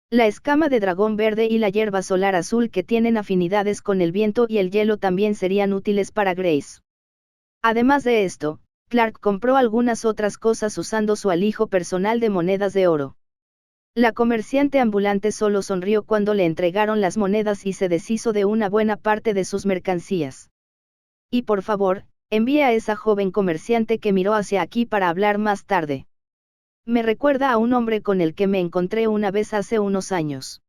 La escama de dragón verde y la hierba solar azul que tienen afinidades con el viento y el hielo también serían útiles para Grace. Además de esto, Clark compró algunas otras cosas usando su alijo personal de monedas de oro. La comerciante ambulante solo sonrió cuando le entregaron las monedas y se deshizo de una buena parte de sus mercancías. Y por favor, envíe a esa joven comerciante que miró hacia aquí para hablar más tarde. Me recuerda a un hombre con el que me encontré una vez hace unos años.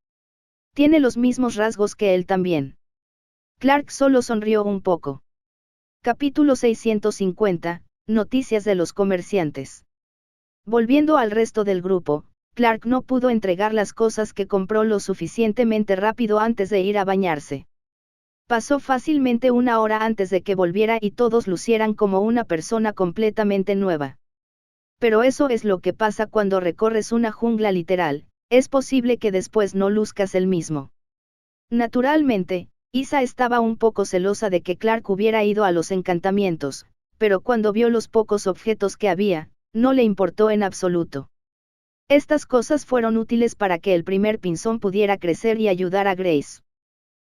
Tiene los mismos rasgos que él también. Clark solo sonrió un poco. Capítulo 650. Noticias de los comerciantes. Volviendo al resto del grupo, Clark no pudo entregar las cosas que compró lo suficientemente rápido antes de ir a bañarse. Pasó fácilmente una hora antes de que volviera y todos lucieran como una persona completamente nueva. Pero eso es lo que pasa cuando recorres una jungla literal, es posible que después no luzcas el mismo. Naturalmente, Isa estaba un poco celosa de que Clark hubiera ido a los encantamientos, pero cuando vio los pocos objetos que había, no le importó en absoluto. Estas cosas fueron útiles para que el primer pinzón pudiera crecer y ayudar a Grace.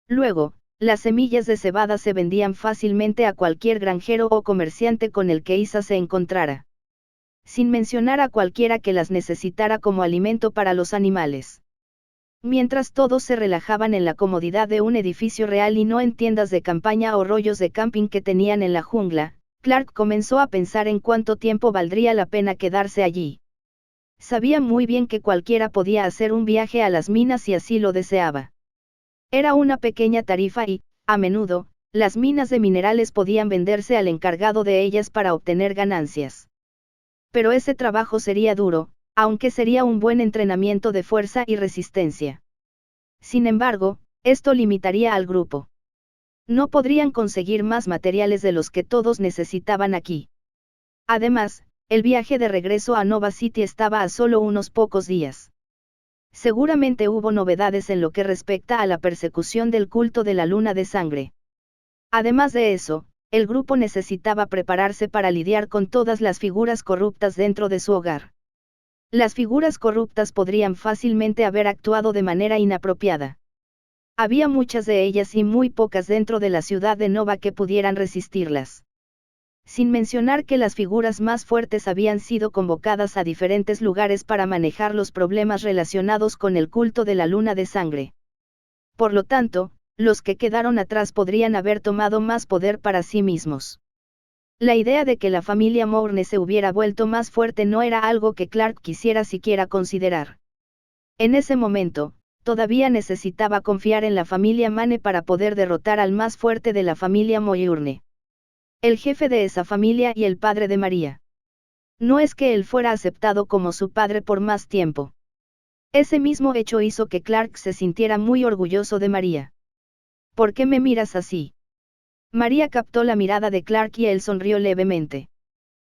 Luego, las semillas de cebada se vendían fácilmente a cualquier granjero o comerciante con el que Isa se encontrara. Sin mencionar a cualquiera que las necesitara como alimento para los animales. Mientras todos se relajaban en la comodidad de un edificio real y no en tiendas de campaña o rollos de camping que tenían en la jungla, Clark comenzó a pensar en cuánto tiempo valdría la pena quedarse allí. Sabía muy bien que cualquiera podía hacer un viaje a las minas si así lo deseaba. Era una pequeña tarifa y, a menudo, las minas de minerales podían venderse al encargado de ellas para obtener ganancias. Pero ese trabajo sería duro, aunque sería un buen entrenamiento de fuerza y resistencia. Sin embargo, esto limitaría al grupo. No podrían conseguir más materiales de los que todos necesitaban aquí. Además, el viaje de regreso a Nova City estaba a solo unos pocos días. Seguramente hubo novedades en lo que respecta a la persecución del culto de la luna de sangre. Además de eso, el grupo necesitaba prepararse para lidiar con todas las figuras corruptas dentro de su hogar. Las figuras corruptas podrían fácilmente haber actuado de manera inapropiada. Había muchas de ellas y muy pocas dentro de la ciudad de Nova que pudieran resistirlas. Sin mencionar que las figuras más fuertes habían sido convocadas a diferentes lugares para manejar los problemas relacionados con el culto de la luna de sangre. Por lo tanto, los que quedaron atrás podrían haber tomado más poder para sí mismos. La idea de que la familia Mourne se hubiera vuelto más fuerte no era algo que Clark quisiera siquiera considerar. En ese momento, todavía necesitaba confiar en la familia Mane para poder derrotar al más fuerte de la familia Mourne. El jefe de esa familia y el padre de María. No es que él fuera aceptado como su padre por más tiempo. Ese mismo hecho hizo que Clark se sintiera muy orgulloso de María. ¿Por qué me miras así? María captó la mirada de Clark y él sonrió levemente.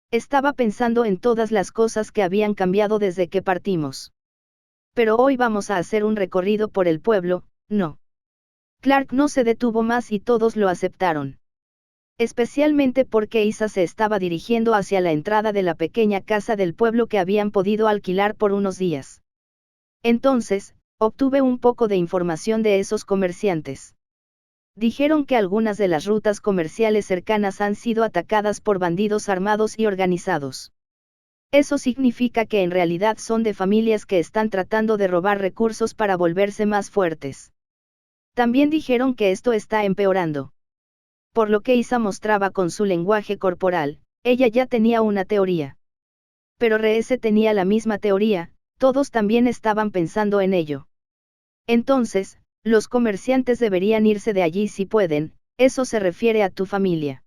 Estaba pensando en todas las cosas que habían cambiado desde que partimos. Pero hoy vamos a hacer un recorrido por el pueblo, ¿no? Clark no se detuvo más y todos lo aceptaron. Especialmente porque Isa se estaba dirigiendo hacia la entrada de la pequeña casa del pueblo que habían podido alquilar por unos días. Entonces, obtuve un poco de información de esos comerciantes. Dijeron que algunas de las rutas comerciales cercanas han sido atacadas por bandidos armados y organizados. Eso significa que en realidad son de familias que están tratando de robar recursos para volverse más fuertes. También dijeron que esto está empeorando. Por lo que Isa mostraba con su lenguaje corporal, ella ya tenía una teoría. Pero Reese tenía la misma teoría, todos también estaban pensando en ello. Entonces, los comerciantes deberían irse de allí si pueden, eso se refiere a tu familia.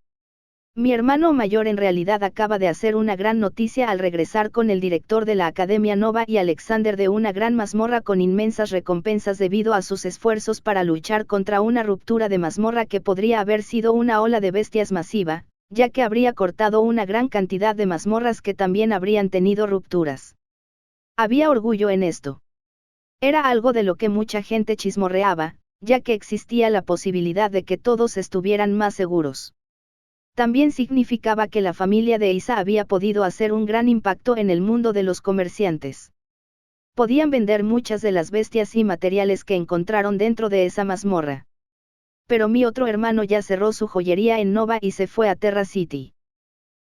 Mi hermano mayor en realidad acaba de hacer una gran noticia al regresar con el director de la Academia Nova y Alexander de una gran mazmorra con inmensas recompensas debido a sus esfuerzos para luchar contra una ruptura de mazmorra que podría haber sido una ola de bestias masiva, ya que habría cortado una gran cantidad de mazmorras que también habrían tenido rupturas. Había orgullo en esto. Era algo de lo que mucha gente chismorreaba, ya que existía la posibilidad de que todos estuvieran más seguros. También significaba que la familia de Isa había podido hacer un gran impacto en el mundo de los comerciantes. Podían vender muchas de las bestias y materiales que encontraron dentro de esa mazmorra. Pero mi otro hermano ya cerró su joyería en Nova y se fue a Terra City.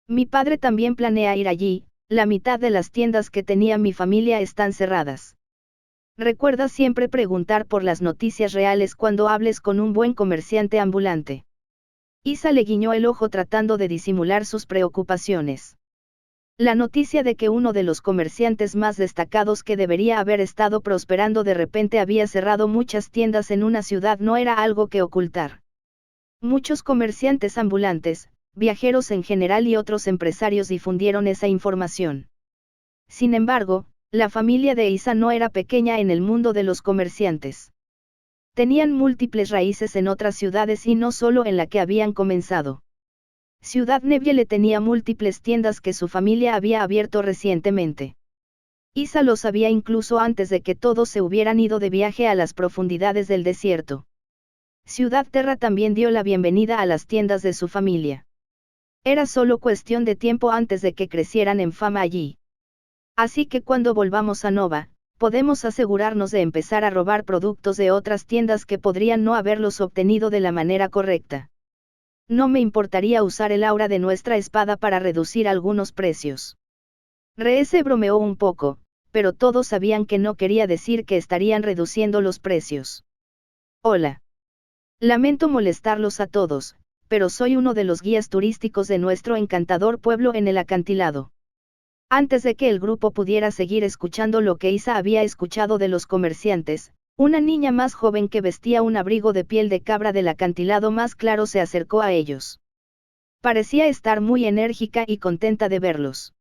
Mi padre también planea ir allí, la mitad de las tiendas que tenía mi familia están cerradas. Recuerda siempre preguntar por las noticias reales cuando hables con un buen comerciante ambulante. Isa le guiñó el ojo tratando de disimular sus preocupaciones. La noticia de que uno de los comerciantes más destacados que debería haber estado prosperando de repente había cerrado muchas tiendas en una ciudad no era algo que ocultar. Muchos comerciantes ambulantes, viajeros en general y otros empresarios difundieron esa información. Sin embargo, la familia de Isa no era pequeña en el mundo de los comerciantes. Tenían múltiples raíces en otras ciudades y no solo en la que habían comenzado. Ciudad Neville tenía múltiples tiendas que su familia había abierto recientemente. Isa lo sabía incluso antes de que todos se hubieran ido de viaje a las profundidades del desierto. Ciudad Terra también dio la bienvenida a las tiendas de su familia. Era solo cuestión de tiempo antes de que crecieran en fama allí. Así que cuando volvamos a Nova, podemos asegurarnos de empezar a robar productos de otras tiendas que podrían no haberlos obtenido de la manera correcta. No me importaría usar el aura de nuestra espada para reducir algunos precios. Reese bromeó un poco, pero todos sabían que no quería decir que estarían reduciendo los precios. Hola. Lamento molestarlos a todos, pero soy uno de los guías turísticos de nuestro encantador pueblo en el acantilado. Antes de que el grupo pudiera seguir escuchando lo que Isa había escuchado de los comerciantes, una niña más joven que vestía un abrigo de piel de cabra del acantilado más claro se acercó a ellos. Parecía estar muy enérgica y contenta de verlos.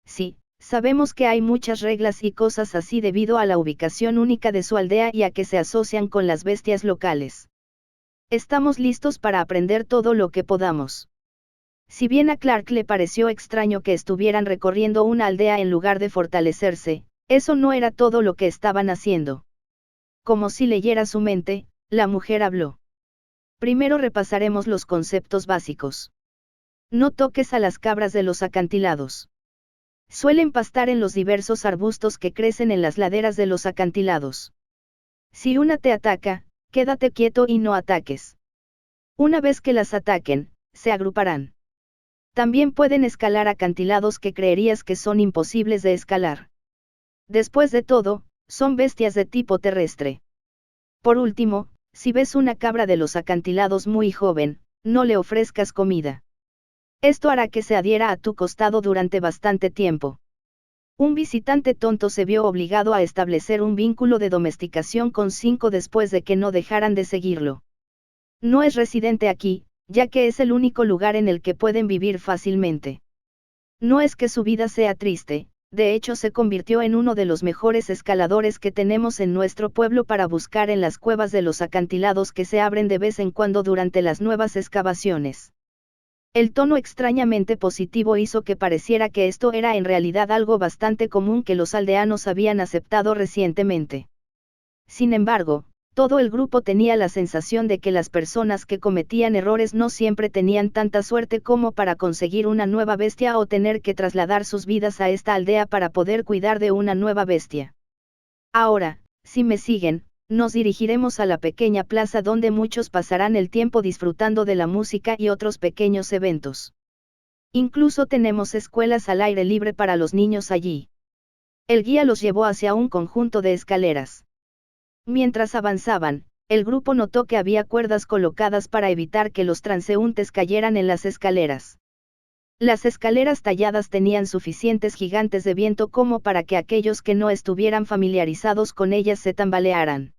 Sí, sabemos que hay muchas reglas y cosas así debido a la ubicación única de su aldea y a que se asocian con las bestias locales. Estamos listos para aprender todo lo que podamos. Si bien a Clark le pareció extraño que estuvieran recorriendo una aldea en lugar de fortalecerse, Eso no era todo lo que estaban haciendo. Como si leyera su mente, la mujer habló. Primero repasaremos los conceptos básicos. No toques a las cabras de los acantilados. Suelen pastar en los diversos arbustos que crecen en las laderas de los acantilados. Si una te ataca, quédate quieto y no ataques. Una vez que las ataquen, se agruparán. También pueden escalar acantilados que creerías que son imposibles de escalar. Después de todo, son bestias de tipo terrestre. Por último, si ves una cabra de los acantilados muy joven, no le ofrezcas comida. Esto hará que se adhiera a tu costado durante bastante tiempo. Un visitante tonto se vio obligado a establecer un vínculo de domesticación con 5 después de que no dejaran de seguirlo. No es residente aquí, ya que es el único lugar en el que pueden vivir fácilmente. No es que su vida sea triste, de hecho se convirtió en uno de los mejores escaladores que tenemos en nuestro pueblo para buscar en las cuevas de los acantilados que se abren de vez en cuando durante las nuevas excavaciones. El tono extrañamente positivo hizo que pareciera que esto era en realidad algo bastante común que los aldeanos habían aceptado recientemente. Sin embargo, todo el grupo tenía la sensación de que las personas que cometían errores no siempre tenían tanta suerte como para conseguir una nueva bestia o tener que trasladar sus vidas a esta aldea para poder cuidar de una nueva bestia. Ahora, si me siguen, nos dirigiremos a la pequeña plaza donde muchos pasarán el tiempo disfrutando de la música y otros pequeños eventos. Incluso tenemos escuelas al aire libre para los niños allí. El guía los llevó hacia un conjunto de escaleras. Mientras avanzaban, el grupo notó que había cuerdas colocadas para evitar que los transeúntes cayeran en las escaleras. Las escaleras talladas tenían suficientes gigantes de viento como para que aquellos que no estuvieran familiarizados con ellas se tambalearan.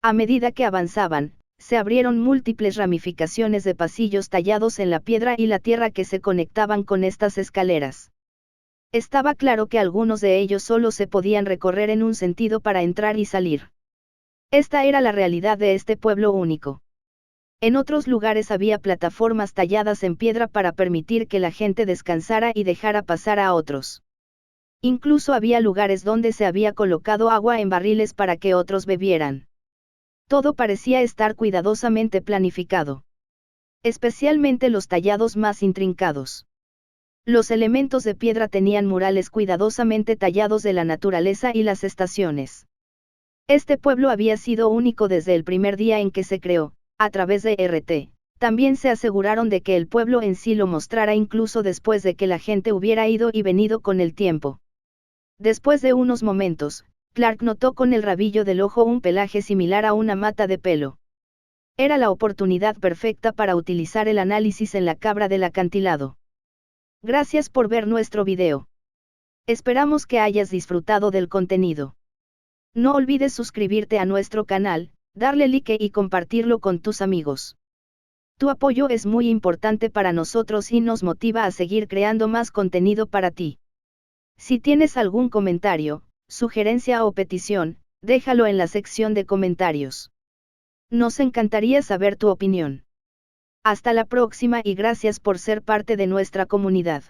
A medida que avanzaban, se abrieron múltiples ramificaciones de pasillos tallados en la piedra y la tierra que se conectaban con estas escaleras. Estaba claro que algunos de ellos solo se podían recorrer en un sentido para entrar y salir. Esta era la realidad de este pueblo único. En otros lugares había plataformas talladas en piedra para permitir que la gente descansara y dejara pasar a otros. Incluso había lugares donde se había colocado agua en barriles para que otros bebieran. Todo parecía estar cuidadosamente planificado. Especialmente los tallados más intrincados. Los elementos de piedra tenían murales cuidadosamente tallados de la naturaleza y las estaciones. Este pueblo había sido único desde el primer día en que se creó, a través de RT. También se aseguraron de que el pueblo en sí lo mostrara incluso después de que la gente hubiera ido y venido con el tiempo. Después de unos momentos, Clark notó con el rabillo del ojo un pelaje similar a una mata de pelo. Era la oportunidad perfecta para utilizar el análisis en la cabra del acantilado. Gracias por ver nuestro video. Esperamos que hayas disfrutado del contenido. No olvides suscribirte a nuestro canal, darle like y compartirlo con tus amigos. Tu apoyo es muy importante para nosotros y nos motiva a seguir creando más contenido para ti. Si tienes algún comentario, sugerencia o petición, déjalo en la sección de comentarios. Nos encantaría saber tu opinión. Hasta la próxima y gracias por ser parte de nuestra comunidad.